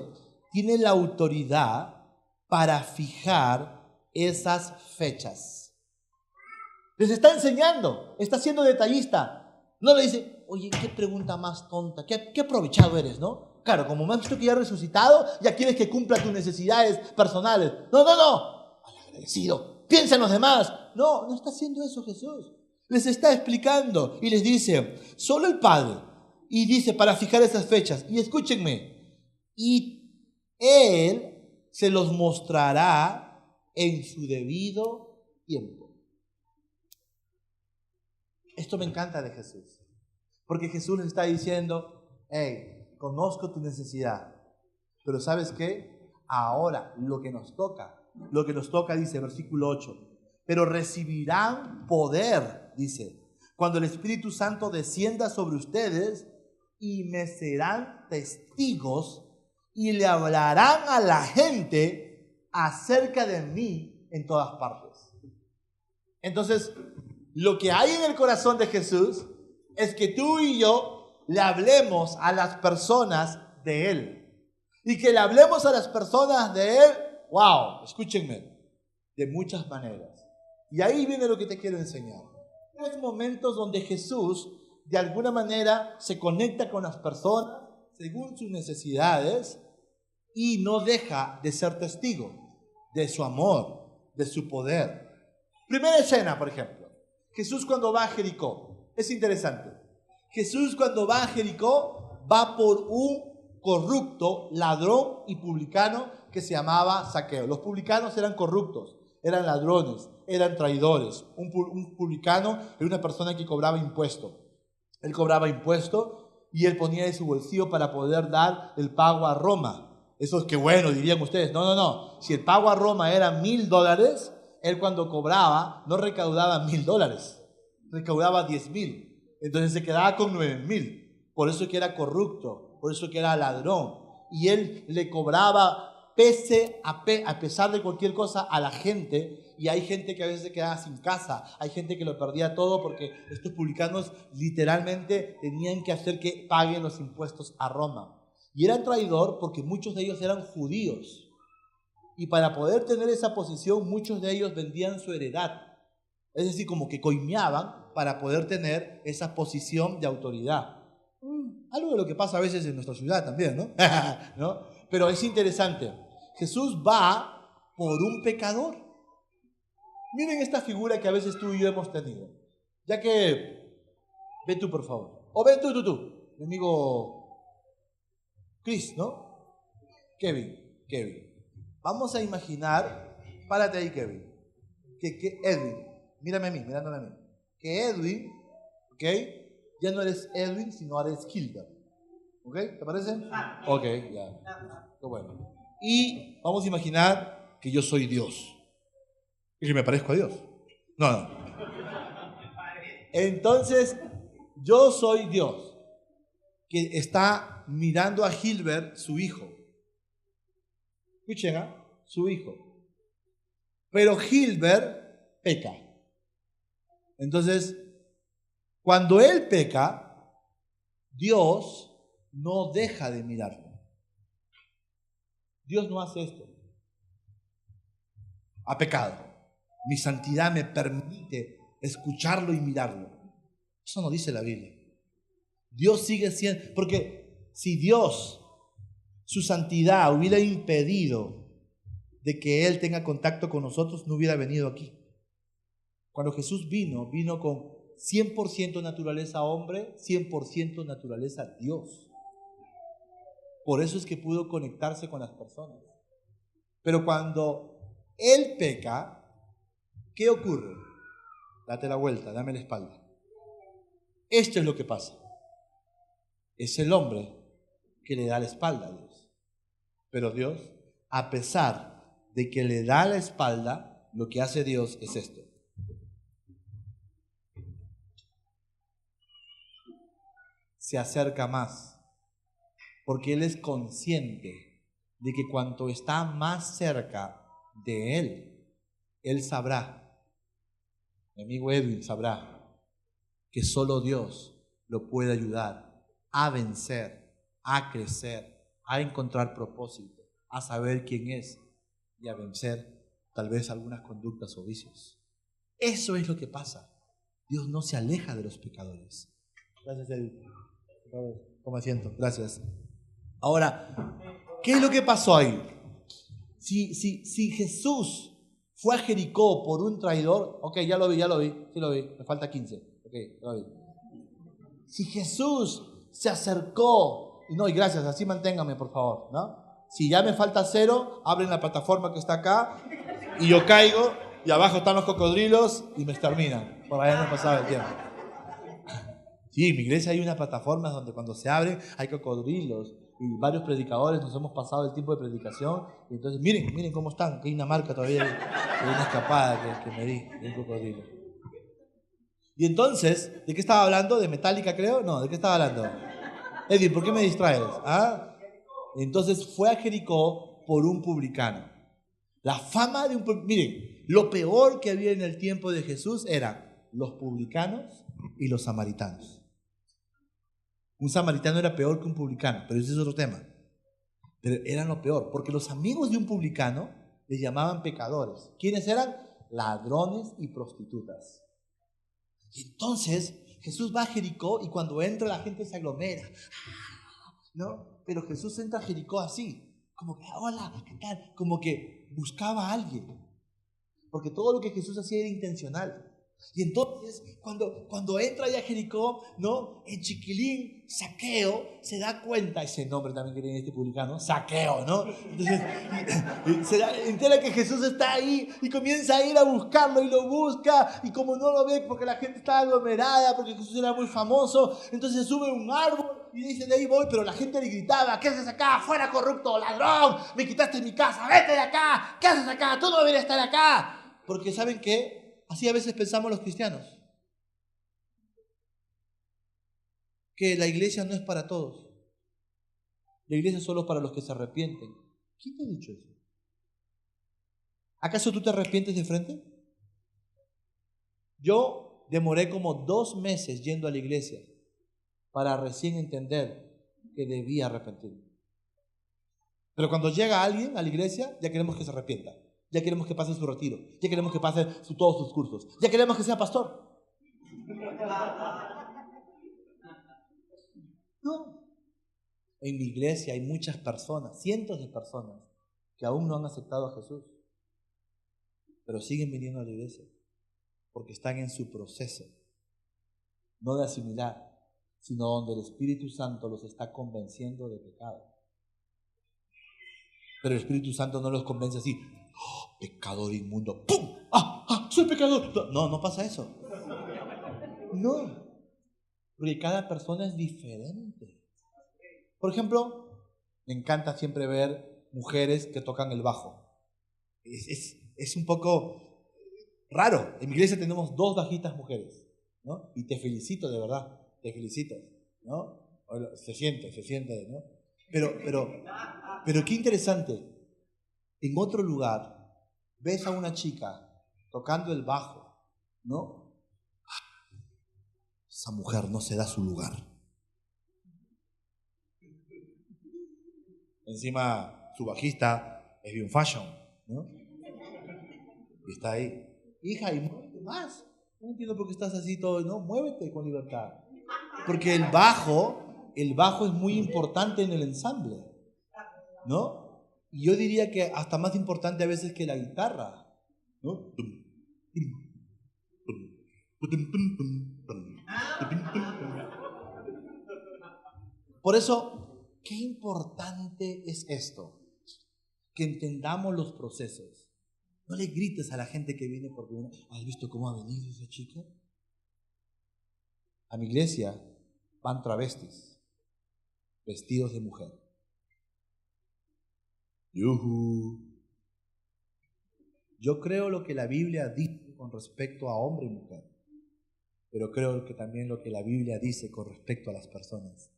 tiene la autoridad para fijar esas fechas. Les está enseñando, está siendo detallista. No le dice, oye, qué pregunta más tonta, qué aprovechado eres, ¿no? Claro, como me has visto que ya he resucitado, ya quieres que cumpla tus necesidades personales. No, malagradecido, piensa en los demás. No está haciendo eso Jesús. Les está explicando y les dice, solo el Padre. Y dice, para fijar esas fechas. Y escúchenme, y Él se los mostrará en su debido tiempo. Esto me encanta de Jesús, porque Jesús les está diciendo, hey, conozco tu necesidad, pero ¿sabes qué? Ahora lo que nos toca, dice versículo 8, pero recibirán poder, dice, cuando el Espíritu Santo descienda sobre ustedes y me serán testigos y le hablarán a la gente acerca de mí en todas partes. Entonces, lo que hay en el corazón de Jesús es que tú y yo le hablemos a las personas de Él. Y que le hablemos a las personas de Él, wow, escúchenme, de muchas maneras. Y ahí viene lo que te quiero enseñar. Hay momentos donde Jesús, de alguna manera, se conecta con las personas según sus necesidades y no deja de ser testigo de su amor, de su poder. Primera escena, por ejemplo. Jesús cuando va a Jericó. Es interesante. Jesús cuando va a Jericó va por un corrupto, ladrón y publicano que se llamaba Zaqueo. Los publicanos eran corruptos, eran ladrones, eran traidores. Un publicano era una persona que cobraba impuesto. Él cobraba impuesto y él ponía de su bolsillo para poder dar el pago a Roma. Eso es que bueno, dirían ustedes. No. Si el pago a Roma era $1,000, él cuando cobraba no recaudaba $1,000, recaudaba 10,000. Entonces se quedaba con 9,000. Por eso que era corrupto, por eso que era ladrón. Y él le cobraba a pesar de cualquier cosa a la gente. Y hay gente que a veces se quedaba sin casa, hay gente que lo perdía todo porque estos publicanos literalmente tenían que hacer que paguen los impuestos a Roma. Y eran traidor porque muchos de ellos eran judíos. Y para poder tener esa posición, muchos de ellos vendían su heredad. Es decir, como que coimeaban para poder tener esa posición de autoridad. Algo de lo que pasa a veces en nuestra ciudad también, ¿no? ¿No? Pero es interesante. Jesús va por un pecador. Miren esta figura que a veces tú y yo hemos tenido. Ya que, ven tú por favor. O ven tú. Mi amigo Chris, ¿no? Kevin. Vamos a imaginar, párate ahí Kevin, que Edwin, mirándome a mí, que Edwin, ¿ok? Ya no eres Edwin, sino eres Hilbert, ¿ok? ¿Te parece? Ok, ya, qué bueno. Y vamos a imaginar que yo soy Dios, y que me parezco a Dios. No. Entonces, yo soy Dios, que está mirando a Hilbert, su hijo. Escuchen, su hijo. Pero Hilbert peca. Entonces, cuando él peca, Dios no deja de mirarlo. Dios no hace esto. Ha pecado. Mi santidad me permite escucharlo y mirarlo. Eso no dice la Biblia. Dios sigue siendo, porque si Dios, su santidad, hubiera impedido de que Él tenga contacto con nosotros, no hubiera venido aquí. Cuando Jesús vino con 100% naturaleza hombre, 100% naturaleza Dios. Por eso es que pudo conectarse con las personas. Pero cuando Él peca, ¿qué ocurre? Date la vuelta, dame la espalda. Esto es lo que pasa. Es el hombre que le da la espalda a Dios. Pero Dios, a pesar de que le da la espalda, lo que hace Dios es esto. Se acerca más. Porque Él es consciente de que cuanto está más cerca de Él sabrá, mi amigo Edwin sabrá, que solo Dios lo puede ayudar a vencer, a crecer, a encontrar propósito, a saber quién es y a vencer tal vez algunas conductas o vicios. Eso es lo que pasa. Dios no se aleja de los pecadores. Gracias, Edwin. Toma asiento. Gracias. Ahora, ¿qué es lo que pasó ahí? Si Jesús fue a Jericó por un traidor, ok, ya lo vi, sí lo vi, me falta 15, ok, ya lo vi. Si Jesús se acercó, y gracias, así manténgame por favor, ¿no? Si ya me falta 0, abren la plataforma que está acá, y yo caigo, y abajo están los cocodrilos, y me exterminan, por allá no pasaba el tiempo. Sí, en mi iglesia hay una plataforma donde cuando se abre hay cocodrilos y varios predicadores nos hemos pasado el tiempo de predicación y entonces miren cómo están, que hay una marca todavía, hay una escapada que me di de un cocodrilo. Y entonces, ¿de qué estaba hablando? ¿De Metallica creo? No, ¿de qué estaba hablando? Edwin, ¿por qué me distraes? ¿Ah? Entonces fue a Jericó por un publicano. La fama de un publicano, miren, lo peor que había en el tiempo de Jesús eran los publicanos y los samaritanos. Un samaritano era peor que un publicano, pero ese es otro tema. Pero eran lo peor, porque los amigos de un publicano les llamaban pecadores. ¿Quiénes eran? Ladrones y prostitutas. Y entonces Jesús va a Jericó y cuando entra la gente se aglomera. ¿No? Pero Jesús entra a Jericó así, como que, hola, ¿qué tal? Como que buscaba a alguien. Porque todo lo que Jesús hacía era intencional. Y entonces, cuando entra ya a Jericó, ¿no? El chiquilín Zaqueo se da cuenta, ese nombre también que tiene este publicano, Zaqueo, ¿no? Entonces, se entera que Jesús está ahí y comienza a ir a buscarlo y lo busca. Y como no lo ve porque la gente está aglomerada, porque Jesús era muy famoso, entonces sube a un árbol y dice, de ahí voy, pero la gente le gritaba, ¿qué haces acá? ¡Fuera corrupto, ladrón! ¡Me quitaste mi casa! ¡Vete de acá! ¿Qué haces acá? ¡Tú no deberías estar acá! Porque ¿saben qué? Así a veces pensamos los cristianos, que la iglesia no es para todos. La iglesia es solo para los que se arrepienten. ¿Quién te ha dicho eso? ¿Acaso tú te arrepientes de frente? Yo demoré como 2 meses yendo a la iglesia para recién entender que debía arrepentirme. Pero cuando llega alguien a la iglesia, ya queremos que se arrepienta. Ya queremos que pase su retiro. Ya queremos que pase todos sus cursos. Ya queremos que sea pastor. No. En mi iglesia hay muchas personas, cientos de personas, que aún no han aceptado a Jesús. Pero siguen viniendo a la iglesia. Porque están en su proceso. No de asimilar, sino donde el Espíritu Santo los está convenciendo de pecado. Pero el Espíritu Santo no los convence así. ¡Oh, pecador inmundo! ¡Pum! ¡Ah! ¡Soy pecador! No pasa eso. No. Porque cada persona es diferente. Por ejemplo, me encanta siempre ver mujeres que tocan el bajo. Es un poco raro. En mi iglesia tenemos 2 bajitas mujeres, ¿no? Y te felicito, de verdad. Te felicito, ¿no? Se siente, ¿no? Pero qué interesante. En otro lugar, ves a una chica tocando el bajo, ¿no? esa mujer no se da su lugar. Encima, su bajista es bien fashion, ¿no? Y está ahí. Hija, y muévete más. No entiendo por qué estás así todo, ¿no? Muévete con libertad. Porque el bajo es muy importante en el ensamble, ¿no? Y yo diría que hasta más importante a veces que la guitarra, ¿no? Por eso, qué importante es esto, que entendamos los procesos. No le grites a la gente que viene por primera vez. ¿Has visto cómo ha venido esa chica? A mi iglesia van travestis, vestidos de mujer. ¡Yujú! Yo creo lo que la Biblia dice con respecto a hombre y mujer, pero creo que también lo que la Biblia dice con respecto a las personas,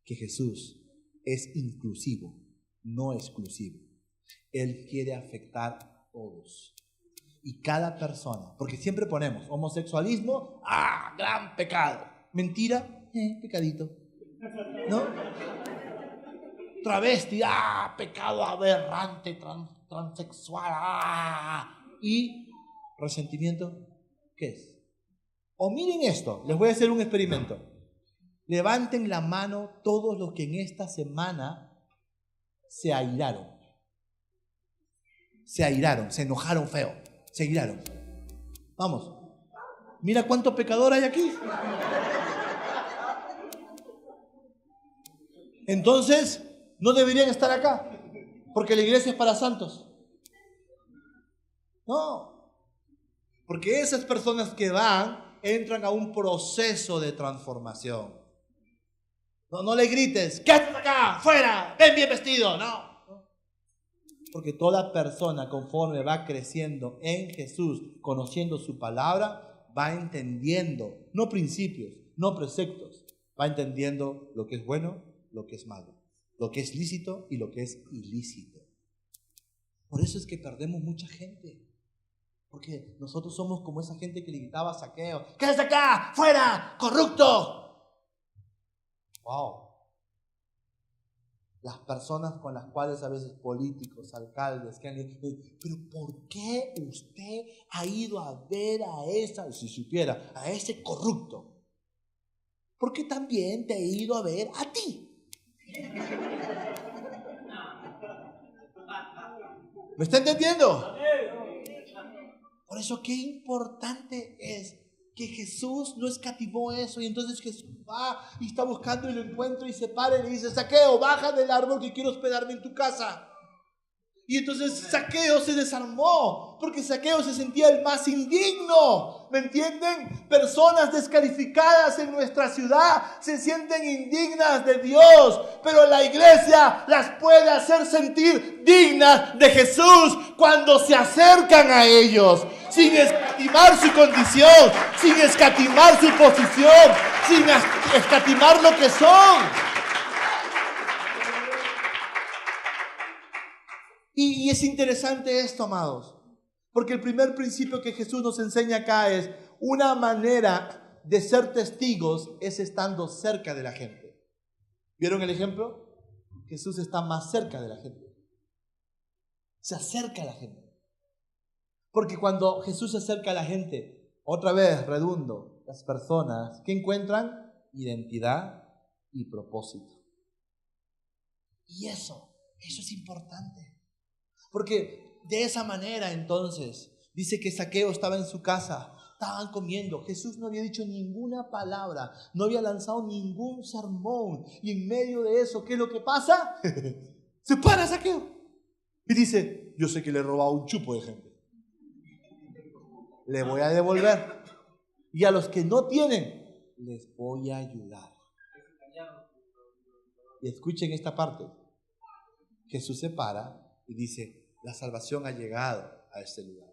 que Jesús es inclusivo, no exclusivo. Él quiere afectar a todos. Y cada persona, porque siempre ponemos homosexualismo, gran pecado. Mentira, pecadito. ¿No? Travesti, pecado aberrante, transexual, Y resentimiento, ¿qué es? O miren esto, les voy a hacer un experimento. Levanten la mano todos los que en esta semana se airaron. Se enojaron feo, se airaron. Vamos, mira cuánto pecador hay aquí. Entonces, no deberían estar acá, porque la iglesia es para santos. No, porque esas personas que van, entran a un proceso de transformación. No le grites, ¿qué haces acá? ¡Fuera! ¡Ven bien vestido! No. Porque toda persona, conforme va creciendo en Jesús, conociendo su palabra, va entendiendo, no principios, no preceptos, va entendiendo lo que es bueno, lo que es malo, lo que es lícito y lo que es ilícito. Por eso es que perdemos mucha gente. Porque nosotros somos como esa gente que le gritaba a Zaqueo, ¿qué haces acá? ¡Fuera! ¡Corrupto! ¡Wow! Las personas con las cuales a veces políticos, alcaldes, que han dicho, pero ¿por qué usted ha ido a ver a esa, si supiera, a ese corrupto? Porque también te he ido a ver a ti. ¿Me está entendiendo? Por eso qué importante es que Jesús no escatimó eso, y entonces Jesús va y está buscando y lo encuentra y se para y le dice, Zaqueo, baja del árbol que quiero hospedarme en tu casa. Y entonces Zaqueo se desarmó, porque Zaqueo se sentía el más indigno. ¿Me entienden? Personas descalificadas en nuestra ciudad se sienten indignas de Dios, pero la iglesia las puede hacer sentir dignas de Jesús cuando se acercan a ellos, sin escatimar su condición, sin escatimar su posición, sin escatimar lo que son. Y es interesante esto, amados, porque el primer principio que Jesús nos enseña acá es una manera de ser testigos es estando cerca de la gente. ¿Vieron el ejemplo? Jesús está más cerca de la gente. Se acerca a la gente. Porque cuando Jesús se acerca a la gente, otra vez redundo, las personas, ¿qué encuentran? Identidad y propósito. Y eso es importante. Porque de esa manera entonces, dice que Zaqueo estaba en su casa, estaban comiendo, Jesús no había dicho ninguna palabra, no había lanzado ningún sermón, y en medio de eso, ¿qué es lo que pasa? Se para Zaqueo y dice, yo sé que le he robado un chupo de gente, le voy a devolver, y a los que no tienen, les voy a ayudar. Y escuchen esta parte, Jesús se para y dice, la salvación ha llegado a este lugar.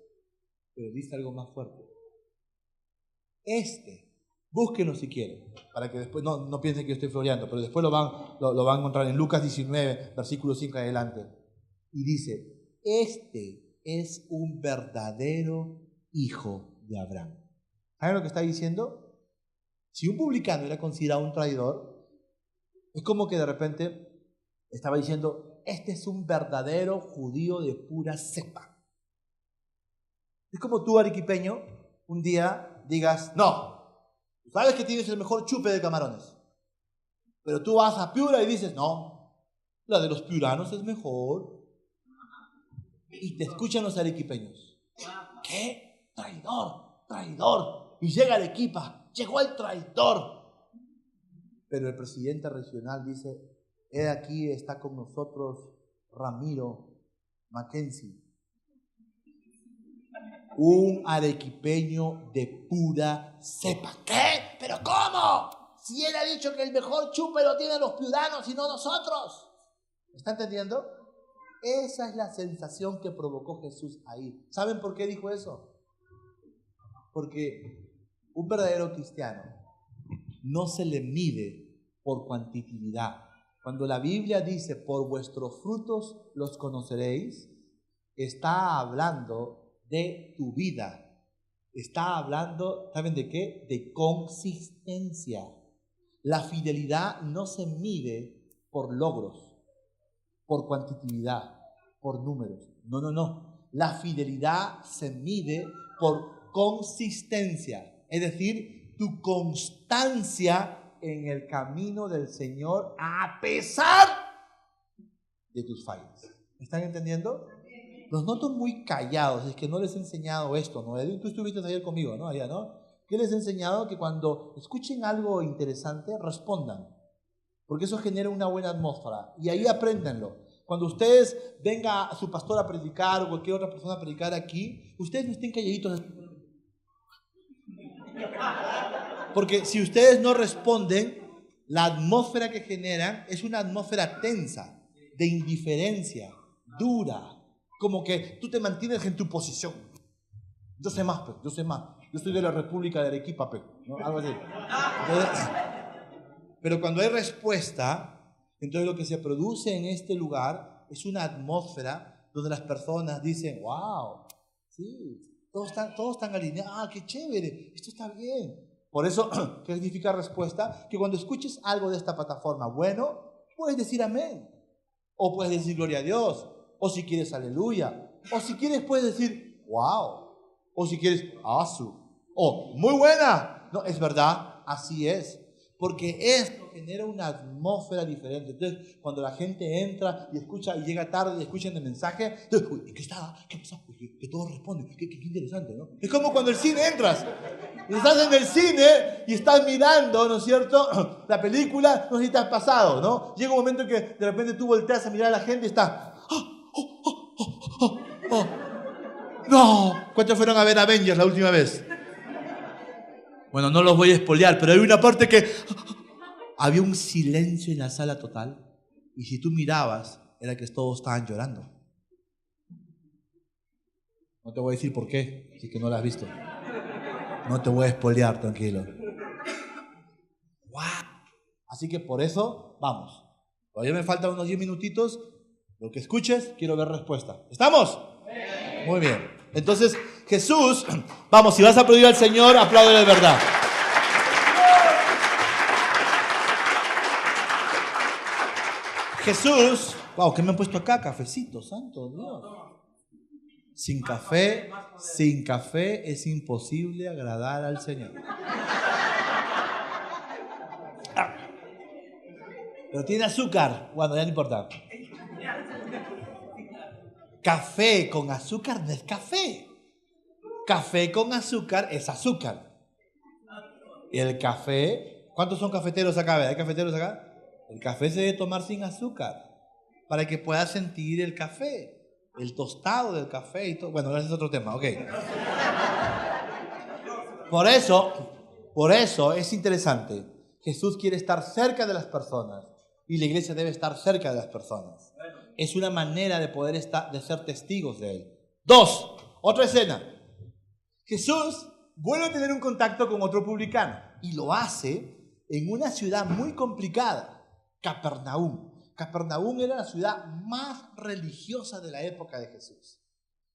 Pero dice algo más fuerte. Búsquenlo si quieren, para que después no piensen que yo estoy floreando, pero después lo van a encontrar en Lucas 19, versículo 5 adelante. Y dice, este es un verdadero hijo de Abraham. ¿Saben lo que está diciendo? Si un publicano era considerado un traidor, es como que de repente estaba diciendo, este es un verdadero judío de pura cepa. Es como tú, arequipeño, un día digas, no, sabes que tienes el mejor chupe de camarones, pero tú vas a Piura y dices, no, la de los piuranos es mejor. Y te escuchan los arequipeños. ¿Qué? Traidor, traidor. Y llega Arequipa, llegó el traidor. Pero el presidente regional dice, he aquí está con nosotros Ramiro Mackenzie, un arequipeño de pura cepa. ¿Qué? ¿Pero cómo? Si él ha dicho que el mejor chupe lo tienen los piuranos y no nosotros. ¿Me está entendiendo? Esa es la sensación que provocó Jesús ahí. ¿Saben por qué dijo eso? Porque un verdadero cristiano no se le mide por cuantitatividad. Cuando la Biblia dice, por vuestros frutos los conoceréis, está hablando de tu vida. Está hablando, ¿saben de qué? De consistencia. La fidelidad no se mide por logros, por cuantitatividad, por números. No, no, no. La fidelidad se mide por consistencia. Es decir, tu constancia en el camino del Señor a pesar de tus fallas. ¿Me están entendiendo? Los noto muy callados, es que no les he enseñado esto, ¿no? Tú estuviste ayer conmigo, ¿no? Allá, ¿no? ¿Qué les he enseñado? Que cuando escuchen algo interesante, respondan, porque eso genera una buena atmósfera, y ahí apréndanlo. Cuando ustedes venga a su pastor a predicar o cualquier otra persona a predicar aquí, ustedes no estén calladitos. Porque si ustedes no responden, la atmósfera que generan es una atmósfera tensa, de indiferencia, dura, como que tú te mantienes en tu posición. Yo sé más, yo sé más. Yo soy de la República de Arequipa, ¿no? Algo así. Entonces, pero cuando hay respuesta, entonces lo que se produce en este lugar es una atmósfera donde las personas dicen, wow, sí, todos están alineados, ah, qué chévere, esto está bien. Por eso, ¿qué significa respuesta? Que cuando escuches algo de esta plataforma, bueno, puedes decir amén, o puedes decir gloria a Dios, o si quieres aleluya, o si quieres puedes decir wow, o si quieres asu, o muy buena. No, es verdad, así es. Porque esto genera una atmósfera diferente. Entonces, cuando la gente entra y escucha y llega tarde y escuchan el mensaje, entonces, uy, ¿qué está? ¿Qué pasó? Que todos responden. Qué interesante, ¿no? Es como cuando el cine entras. Y estás en el cine y estás mirando, ¿no es cierto? La película, no sé si te has pasado, ¿no? Llega un momento que de repente tú volteas a mirar a la gente y está... No, ¿cuántos fueron a ver Avengers la última vez? Bueno, no los voy a espolear, pero hay una parte que había un silencio en la sala total y si tú mirabas, era que todos estaban llorando. No te voy a decir por qué, si es que no lo has visto. No te voy a espolear, tranquilo. ¡Wow! Así que por eso, vamos. Todavía me faltan unos 10 minutitos. Lo que escuches, quiero ver respuesta. ¿Estamos? Muy bien. Entonces, Jesús, vamos, si vas a aplaudir al Señor, apláudele de verdad. Jesús, wow, ¿qué me han puesto acá? Cafecito, santo Dios. Sin café es imposible agradar al Señor. Pero tiene azúcar. Bueno, ya no importa. Café con azúcar no es café. Café con azúcar es azúcar. Y el café, ¿cuántos son cafeteros acá? ¿Hay cafeteros acá? El café se debe tomar sin azúcar para que puedas sentir el café, el tostado del café y todo. Bueno, ese es otro tema, ok. Por eso es interesante. Jesús quiere estar cerca de las personas y la iglesia debe estar cerca de las personas. Es una manera de poder de ser testigos de Él. 2, otra escena. Jesús vuelve a tener un contacto con otro publicano y lo hace en una ciudad muy complicada, Capernaum. Capernaum era la ciudad más religiosa de la época de Jesús,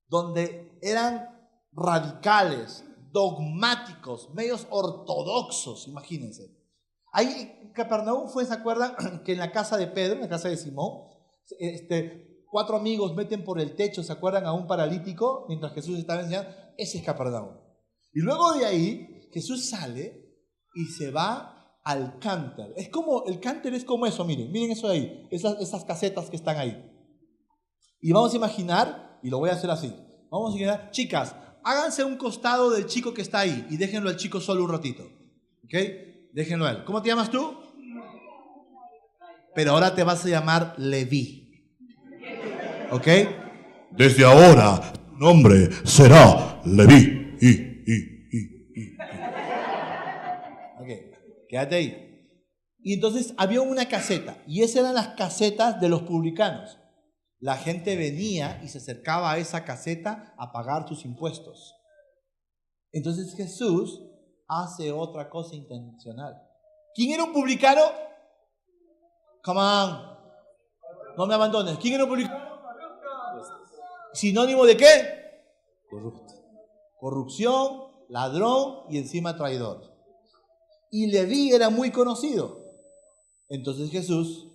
donde eran radicales, dogmáticos, medios ortodoxos, imagínense. Ahí Capernaum fue, ¿se acuerdan? Que en la casa de Pedro, en la casa de Simón, 4 amigos meten por el techo, ¿se acuerdan? A un paralítico mientras Jesús estaba enseñando. Ese es Capernaum. Y luego de ahí, Jesús sale y se va al Canter. Es como, el Canter es como eso, miren eso de ahí, esas casetas que están ahí. Y vamos a imaginar, y lo voy a hacer así, vamos a imaginar, chicas, háganse un costado del chico que está ahí y déjenlo al chico solo un ratito. ¿Ok? Déjenlo a él. ¿Cómo te llamas tú? Pero ahora te vas a llamar Leví. ¿Ok? Desde ahora, tu nombre será Leví. Ok, quédate ahí. Y entonces había una caseta, y esas eran las casetas de los publicanos. La gente venía y se acercaba a esa caseta a pagar sus impuestos. Entonces Jesús hace otra cosa intencional. ¿Quién era un publicano? Come on. No me abandones. ¿Quién era un publicano? ¿Sinónimo de qué? Corrupto. Corrupción, ladrón y encima traidor. Y Leví era muy conocido. Entonces Jesús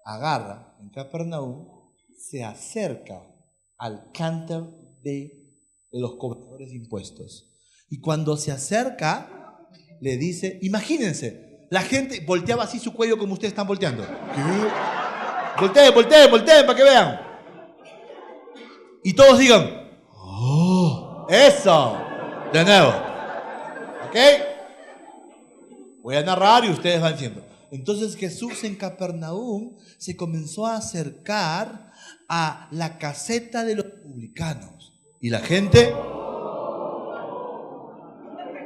agarra en Capernaum, se acerca al Canter de los cobradores de impuestos. Y cuando se acerca, le dice, imagínense, la gente volteaba así su cuello como ustedes están volteando. ¿Qué? Volteen para que vean. Y todos digan, ¡oh! ¡Eso! De nuevo. ¿Ok? Voy a narrar y ustedes van diciendo. Entonces Jesús en Capernaum se comenzó a acercar a la caseta de los publicanos. Y la gente...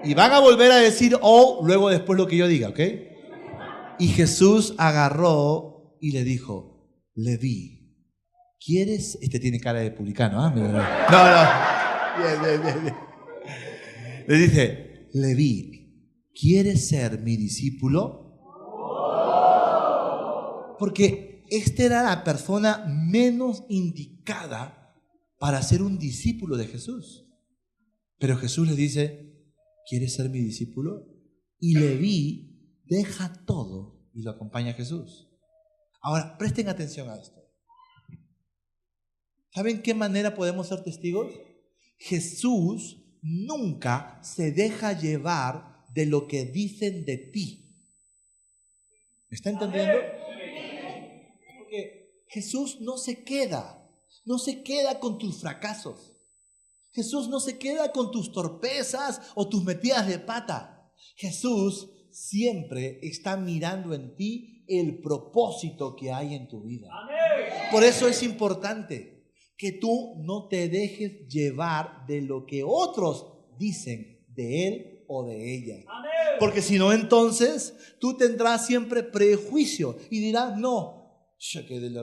Y van a volver a decir, oh, luego después lo que yo diga, ¿ok? Y Jesús agarró y le dijo, Leví, ¿quieres? Este tiene cara de publicano, ¿ah? No. Bien. Le dice, Leví, ¿quieres ser mi discípulo? Porque esta era la persona menos indicada para ser un discípulo de Jesús. Pero Jesús le dice, ¿quieres ser mi discípulo? Y Leví deja todo y lo acompaña a Jesús. Ahora, presten atención a esto. ¿Saben qué manera podemos ser testigos? Jesús nunca se deja llevar de lo que dicen de ti. ¿Me está entendiendo? Porque Jesús no se queda con tus fracasos. Jesús no se queda con tus torpezas o tus metidas de pata. Jesús siempre está mirando en ti el propósito que hay en tu vida. Por eso es importante que tú no te dejes llevar de lo que otros dicen de él o de ella. Porque si no, entonces tú tendrás siempre prejuicio y dirás, no, que del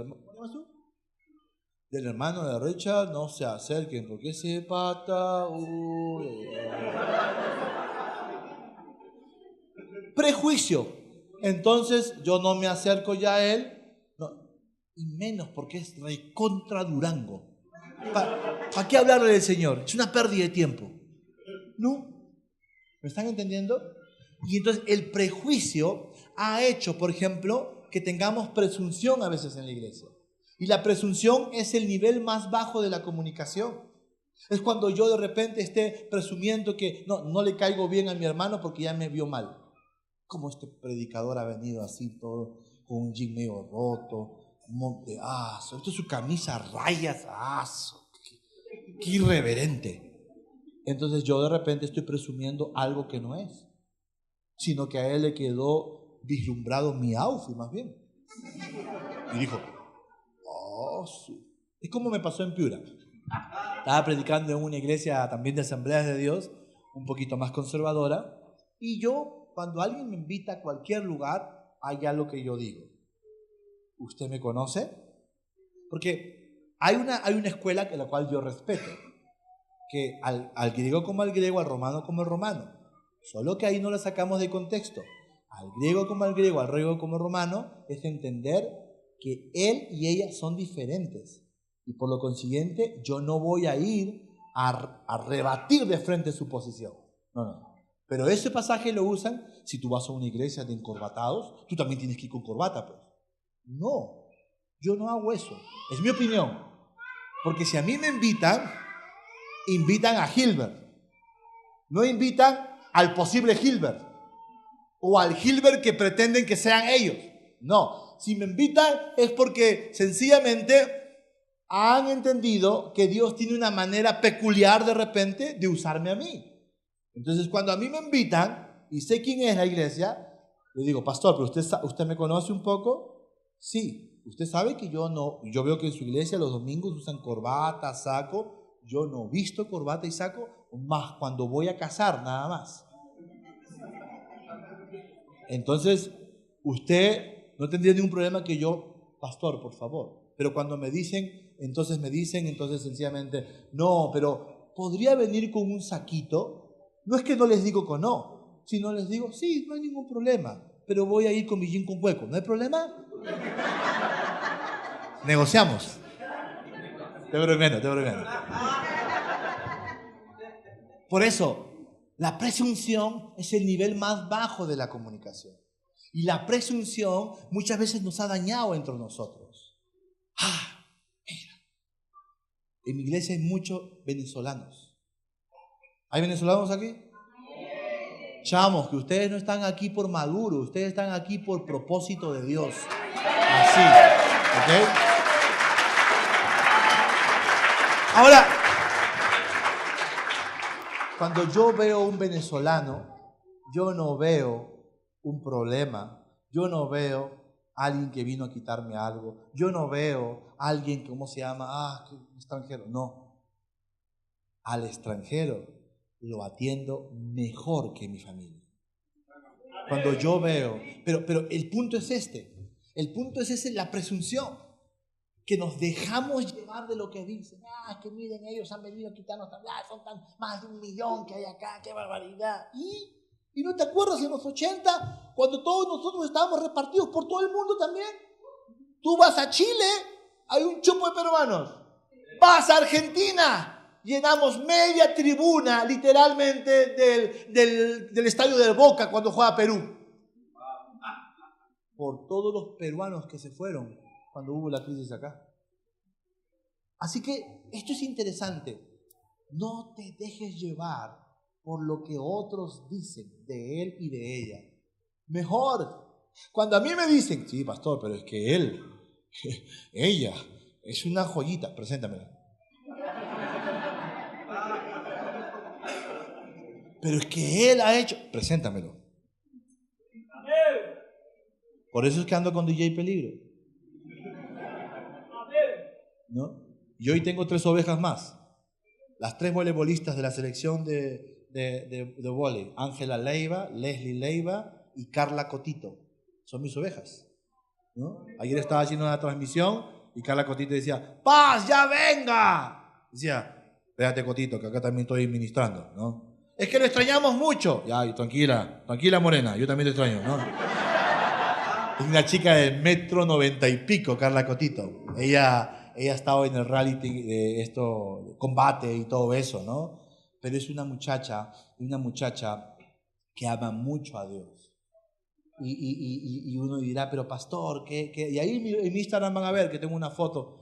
hermano de Richard no se acerquen porque ese pata... Prejuicio. Entonces yo no me acerco ya a él, no, y menos porque es recontra Durango. ¿Para qué hablarle del Señor? Es una pérdida de tiempo. ¿No? ¿Me están entendiendo? Y entonces el prejuicio ha hecho, por ejemplo, que tengamos presunción a veces en la iglesia. Y la presunción es el nivel más bajo de la comunicación. Es cuando yo de repente esté presumiendo que no le caigo bien a mi hermano porque ya me vio mal. Como este predicador ha venido así todo, con un jean medio roto, un monte aso, esto es su camisa rayas, aso, qué irreverente. Entonces yo de repente estoy presumiendo algo que no es, sino que a él le quedó vislumbrado mi outfit más bien. Y dijo, es como me pasó en Piura. Estaba predicando en una iglesia también de Asambleas de Dios, un poquito más conservadora, y yo, cuando alguien me invita a cualquier lugar, hay algo que yo digo. ¿Usted me conoce? Porque hay una escuela en la cual yo respeto, que al griego como al griego, al romano como al romano, solo que ahí no la sacamos de contexto. Al griego como al griego, al griego como al romano, es entender que él y ella son diferentes. Y por lo consiguiente, yo no voy a ir a rebatir de frente su posición. No, no. Pero ese pasaje lo usan, si tú vas a una iglesia de encorbatados, tú también tienes que ir con corbata, pues. No, yo no hago eso. Es mi opinión. Porque si a mí me invitan a Hilbert. No invitan al posible Hilbert. O al Hilbert que pretenden que sean ellos. No, si me invitan es porque sencillamente han entendido que Dios tiene una manera peculiar de repente de usarme a mí. Entonces, cuando a mí me invitan y sé quién es la iglesia, le digo, pastor, ¿pero usted me conoce un poco? Sí, usted sabe que yo veo que en su iglesia los domingos usan corbata, saco. Yo no visto corbata y saco, más cuando voy a casar, nada más. Entonces, usted no tendría ningún problema que yo, pastor, por favor. Pero cuando me dicen, entonces sencillamente, no, pero ¿podría venir con un saquito? No es que no les digo que no, sino les digo, sí, no hay ningún problema, pero voy a ir con mi jean con hueco. ¿No hay problema? Negociamos. Te bromeando. Por eso, la presunción es el nivel más bajo de la comunicación. Y la presunción muchas veces nos ha dañado entre nosotros. Mira, en mi iglesia hay muchos venezolanos. ¿Hay venezolanos aquí? Chamos, que ustedes no están aquí por maduro, ustedes están aquí por propósito de Dios. Así, ¿ok? Ahora, cuando yo veo un venezolano, yo no veo un problema, yo no veo a alguien que vino a quitarme algo, yo no veo a alguien, ¿cómo se llama? Extranjero. No, al extranjero lo atiendo mejor que mi familia. Cuando yo veo, pero el punto es la presunción, que nos dejamos llevar de lo que dicen. Que miren, ellos han venido a quitarnos, son más de 1 millón que hay acá, qué barbaridad. ¿Y no te acuerdas en los 80, cuando todos nosotros estábamos repartidos por todo el mundo también? Tú vas a Chile, hay un chupo de peruanos. Vas a Argentina, llenamos media tribuna, literalmente, del estadio del Boca cuando juega Perú. Por todos los peruanos que se fueron cuando hubo la crisis acá. Así que esto es interesante. No te dejes llevar por lo que otros dicen de él y de ella. Mejor, cuando a mí me dicen, sí, pastor, pero es que ella, es una joyita, preséntamela. Pero es que él ha hecho, preséntamelo. Por eso es que ando con DJ Peligro. ¿No? Y hoy tengo 3 ovejas más. Las 3 voleibolistas de la selección de vóley. Ángela Leiva, Leslie Leiva y Carla Cotito. Son mis ovejas. ¿No? Ayer estaba haciendo una transmisión y Carla Cotito decía, ¡Paz, ya venga! Decía, espérate Cotito, que acá también estoy ministrando, ¿no? Es que lo extrañamos mucho. Ya, y tranquila morena, yo también te extraño, ¿no? Es una chica de 1,90 y pico, Carla Cotito. Ella ha estado en el reality de combate y todo eso, ¿no? Pero es una muchacha que ama mucho a Dios. Y uno dirá, pero pastor, ¿qué? Y ahí en mi Instagram van a ver que tengo una foto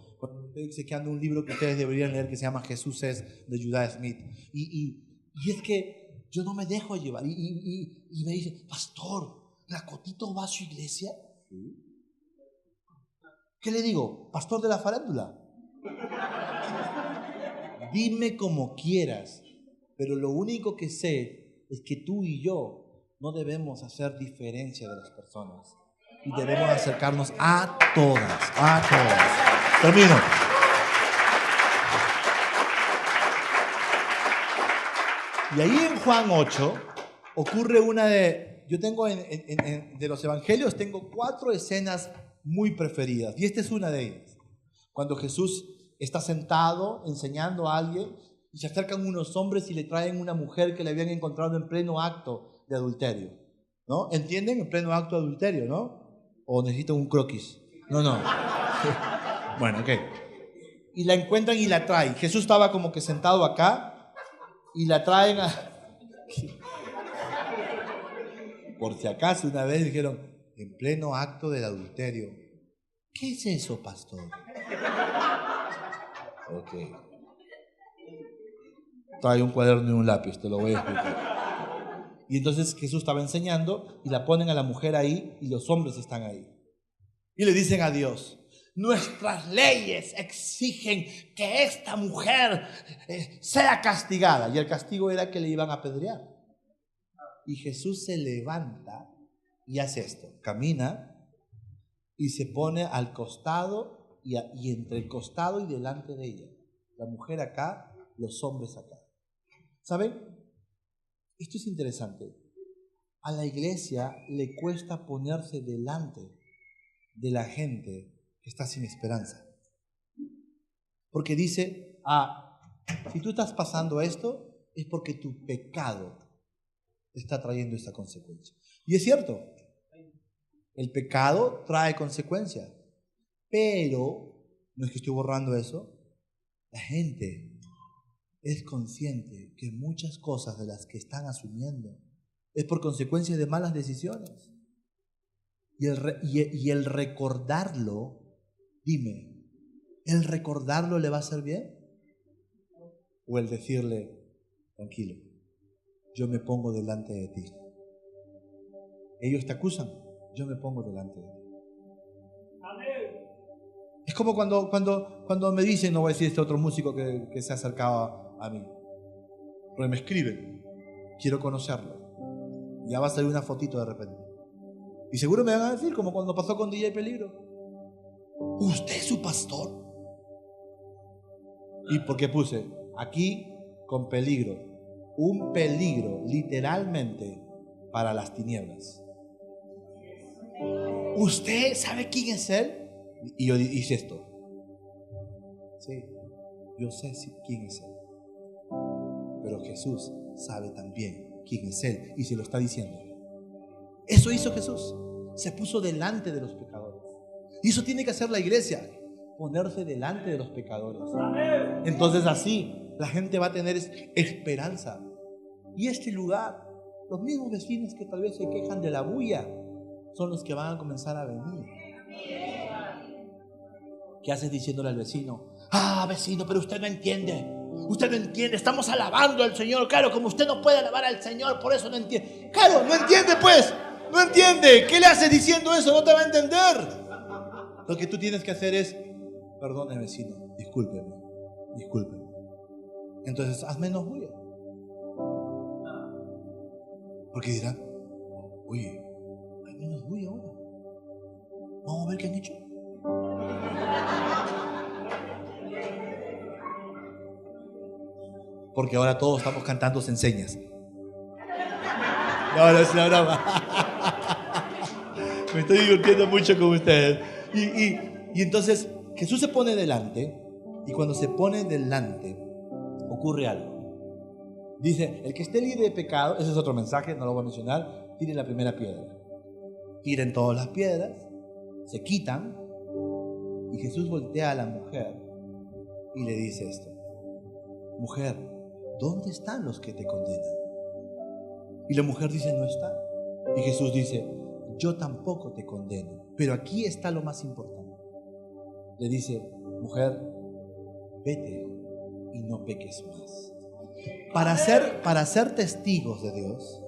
chequeando un libro que ustedes deberían leer que se llama Jesús es, de Judah Smith. Y es que yo no me dejo llevar. Y me dice, pastor, ¿la Cotito va a su iglesia? ¿Sí? ¿Qué le digo? ¿Pastor de la farándula? Dime como quieras, pero lo único que sé es que tú y yo no debemos hacer diferencia de las personas y debemos acercarnos a todas. Termino. Y ahí en Juan 8 ocurre yo tengo de los evangelios, tengo 4 escenas muy preferidas. Y esta es una de ellas. Cuando Jesús está sentado enseñando a alguien y se acercan unos hombres y le traen una mujer que le habían encontrado en pleno acto de adulterio. ¿No? ¿Entienden? En pleno acto de adulterio, ¿no? ¿O necesitan un croquis? No. Bueno, ok. y la encuentran y la traen. Jesús estaba como que sentado acá y la traen a... Por si acaso una vez dijeron, en pleno acto del adulterio. ¿Qué es eso, pastor? Ok. Trae un cuaderno y un lápiz, te lo voy a explicar. Y entonces Jesús estaba enseñando y la ponen a la mujer ahí y los hombres están ahí. Y le dicen a Dios, nuestras leyes exigen que esta mujer sea castigada. Y el castigo era que le iban a apedrear. Y Jesús se levanta y hace esto. Camina y se pone al costado y entre el costado y delante de ella. La mujer acá, los hombres acá. ¿Saben? Esto es interesante. A la iglesia le cuesta ponerse delante de la gente que está sin esperanza. Porque dice, si tú estás pasando esto, es porque tu pecado te está trayendo esta consecuencia. Y es cierto, el pecado trae consecuencias, pero no es que estoy borrando eso. La gente es consciente que muchas cosas de las que están asumiendo es por consecuencia de malas decisiones. Y el recordarlo, dime, ¿el recordarlo le va a hacer bien? O el decirle, tranquilo, yo me pongo delante de ti. Ellos te acusan, yo me pongo delante de ti. Es como cuando me dicen, no voy a decir este otro músico que se acercaba a mí, pero me escriben, quiero conocerlo. Ya va a salir una fotito de repente. Y seguro me van a decir, como cuando pasó con DJ Peligro, ¿usted es su pastor? ¿Y por qué puse? Aquí con peligro. Un peligro, literalmente, para las tinieblas. ¿Usted sabe quién es él? Y yo hice esto. Sí, yo sé quién es él. Pero Jesús sabe también quién es él y se lo está diciendo. Eso hizo Jesús. Se puso delante de los pecadores. Y eso tiene que hacer la iglesia. Ponerse delante de los pecadores. Entonces así la gente va a tener esperanza. Y este lugar, los mismos vecinos que tal vez se quejan de la bulla, son los que van a comenzar a venir. ¿Qué haces diciéndole al vecino? Vecino, pero usted no entiende. Usted no entiende, estamos alabando al Señor. Claro, como usted no puede alabar al Señor, por eso no entiende. Claro, no entiende pues. No entiende. ¿Qué le haces diciendo eso? No te va a entender. Lo que tú tienes que hacer es, perdone vecino, discúlpeme. Entonces, haz menos bulla. Porque dirán, oye, hay menos bulla ahora. Vamos a ver qué han hecho. Porque ahora todos estamos cantando señas. No, es una broma. Me estoy divirtiendo mucho con ustedes. Y entonces Jesús se pone delante. Y cuando se pone delante, ocurre algo. Dice, el que esté libre de pecado, ese es otro mensaje, no lo voy a mencionar, tire la primera piedra. Tiren todas las piedras, se quitan. Y Jesús voltea a la mujer y le dice esto: mujer, ¿dónde están los que te condenan? Y la mujer dice, no está. Y Jesús dice, yo tampoco te condeno. Pero aquí está lo más importante. Le dice, mujer, vete y no peques más. Para ser testigos de Dios,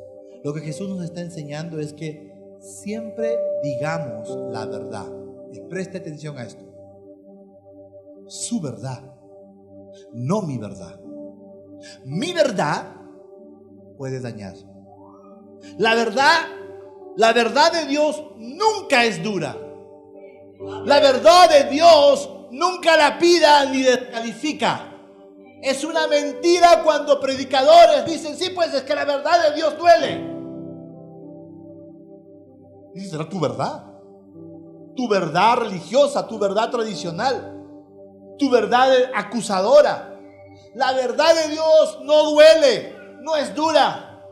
lo que Jesús nos está enseñando es que siempre digamos la verdad. Y preste atención a esto. Su verdad, no mi verdad. Mi verdad puede dañar. La verdad de Dios nunca es dura. La verdad de Dios nunca lapida ni descalifica. Es una mentira cuando predicadores dicen, sí, pues es que la verdad de Dios duele. ¿Y será tu verdad? Tu verdad religiosa, tu verdad tradicional, tu verdad acusadora. La verdad de Dios no duele, no es dura.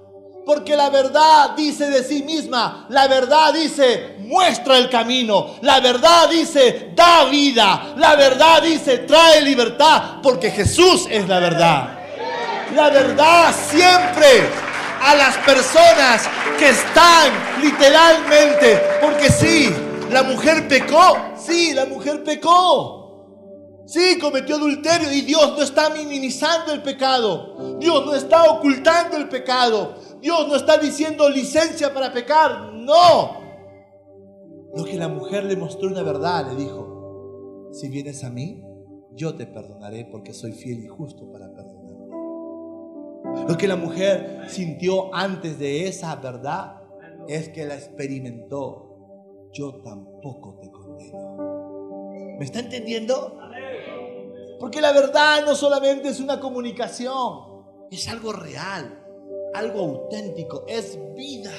Porque la verdad dice de sí misma, la verdad dice, muestra el camino, la verdad dice, da vida, la verdad dice, trae libertad, porque Jesús es la verdad. La verdad siempre a las personas que están literalmente, porque sí, la mujer pecó, sí, la mujer pecó. Sí, cometió adulterio y Dios no está minimizando el pecado. Dios no está ocultando el pecado. Dios no está diciendo licencia para pecar. No. Lo que la mujer le mostró una verdad, le dijo: si vienes a mí, yo te perdonaré porque soy fiel y justo para perdonarte. Lo que la mujer sintió antes de esa verdad es que la experimentó. Yo tampoco te condeno. ¿Me está entendiendo? Porque la verdad no solamente es una comunicación, es algo real, algo auténtico, es vida.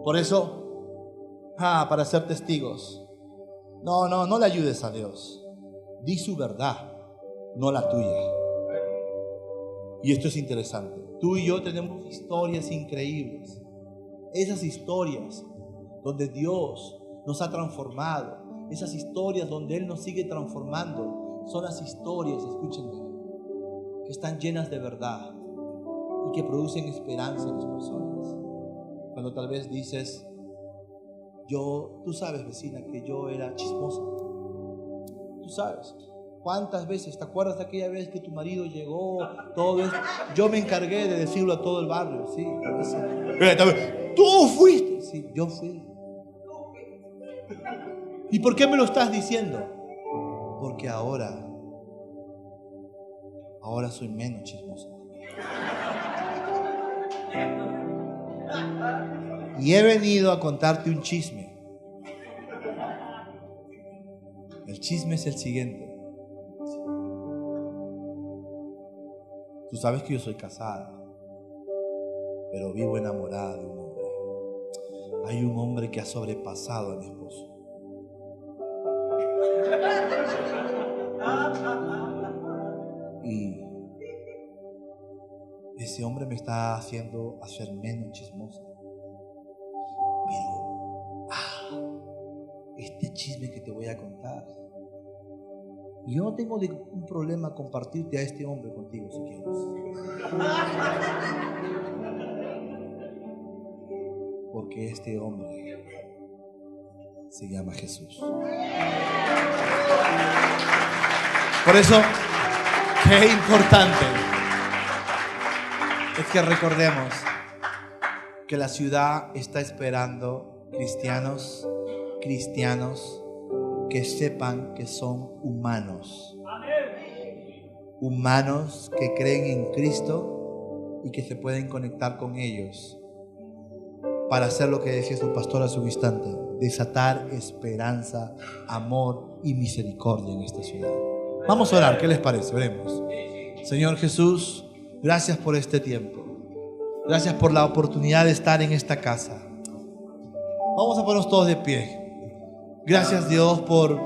Por eso, para ser testigos, no le ayudes a Dios. Di su verdad, no la tuya. Y esto es interesante. Tú y yo tenemos historias increíbles. Esas historias donde Dios nos ha transformado, esas historias donde Él nos sigue transformando, son las historias, escúchenme, que están llenas de verdad y que producen esperanza en las personas. Cuando tal vez dices, tú sabes, vecina, que yo era chismosa. Tú sabes. ¿Cuántas veces te acuerdas de aquella vez que tu marido llegó? Todo esto. Yo me encargué de decirlo a todo el barrio, sí. Tú fuiste. Sí, yo fui. ¿Y por qué me lo estás diciendo? Porque ahora soy menos chismosa. Y he venido a contarte un chisme. El chisme es el siguiente. Tú sabes que yo soy casada, pero vivo enamorada de un hombre. Hay un hombre que ha sobrepasado a mi esposo. Y ese hombre me está haciendo hacer menos chismosa. Pero, este chisme que te voy a contar, yo no tengo un problema compartirte a este hombre contigo si quieres. Porque este hombre se llama Jesús. Por eso, qué importante es que recordemos que la ciudad está esperando cristianos que sepan que son humanos. Humanos que creen en Cristo y que se pueden conectar con ellos para hacer lo que decía su pastor hace un instante: desatar esperanza, amor y misericordia en esta ciudad. Vamos a orar, ¿qué les parece? Oremos. Señor Jesús, gracias por este tiempo. Gracias por la oportunidad de estar en esta casa. Vamos a ponernos todos de pie. Gracias, Dios, por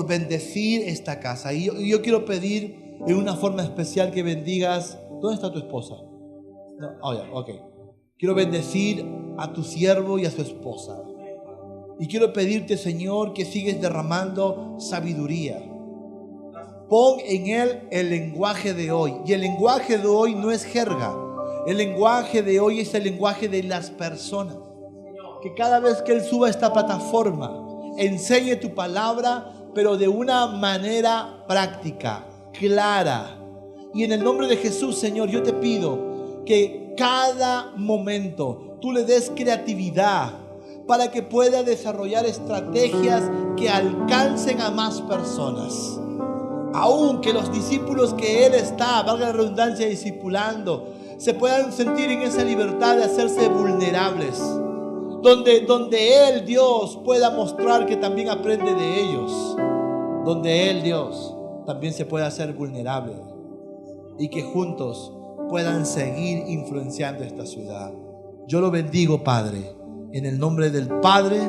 bendecir esta casa. Y yo quiero pedir en una forma especial que bendigas. ¿Dónde está tu esposa? No, Quiero bendecir a tu siervo y a su esposa. Y quiero pedirte, Señor, que sigues derramando sabiduría. Pon en él el lenguaje de hoy. Y el lenguaje de hoy no es jerga. El lenguaje de hoy es el lenguaje de las personas. Que cada vez que él suba a esta plataforma, enseñe tu palabra, pero de una manera práctica, clara. Y en el nombre de Jesús, Señor, yo te pido que cada momento tú le des creatividad para que pueda desarrollar estrategias que alcancen a más personas. Aún que los discípulos que él está, valga la redundancia, discipulando, se puedan sentir en esa libertad de hacerse vulnerables. Donde él, Dios, pueda mostrar que también aprende de ellos. Donde él, Dios, también se pueda hacer vulnerable. Y que juntos puedan seguir influenciando esta ciudad. Yo lo bendigo, Padre, en el nombre del Padre,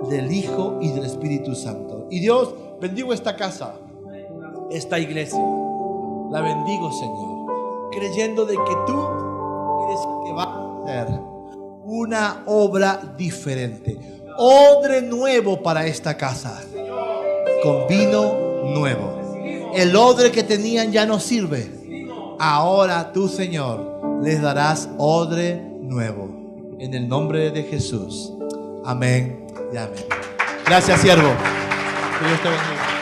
del Hijo y del Espíritu Santo. Y Dios, bendigo esta casa, esta iglesia. La bendigo, Señor, creyendo de que tú eres el que va hacer una obra diferente. Odre nuevo para esta casa, con vino nuevo. El odre que tenían ya no sirve. Ahora tú, Señor, les darás odre nuevo. En el nombre de Jesús. Amén y amén. Gracias, siervo. Que Dios te bendiga.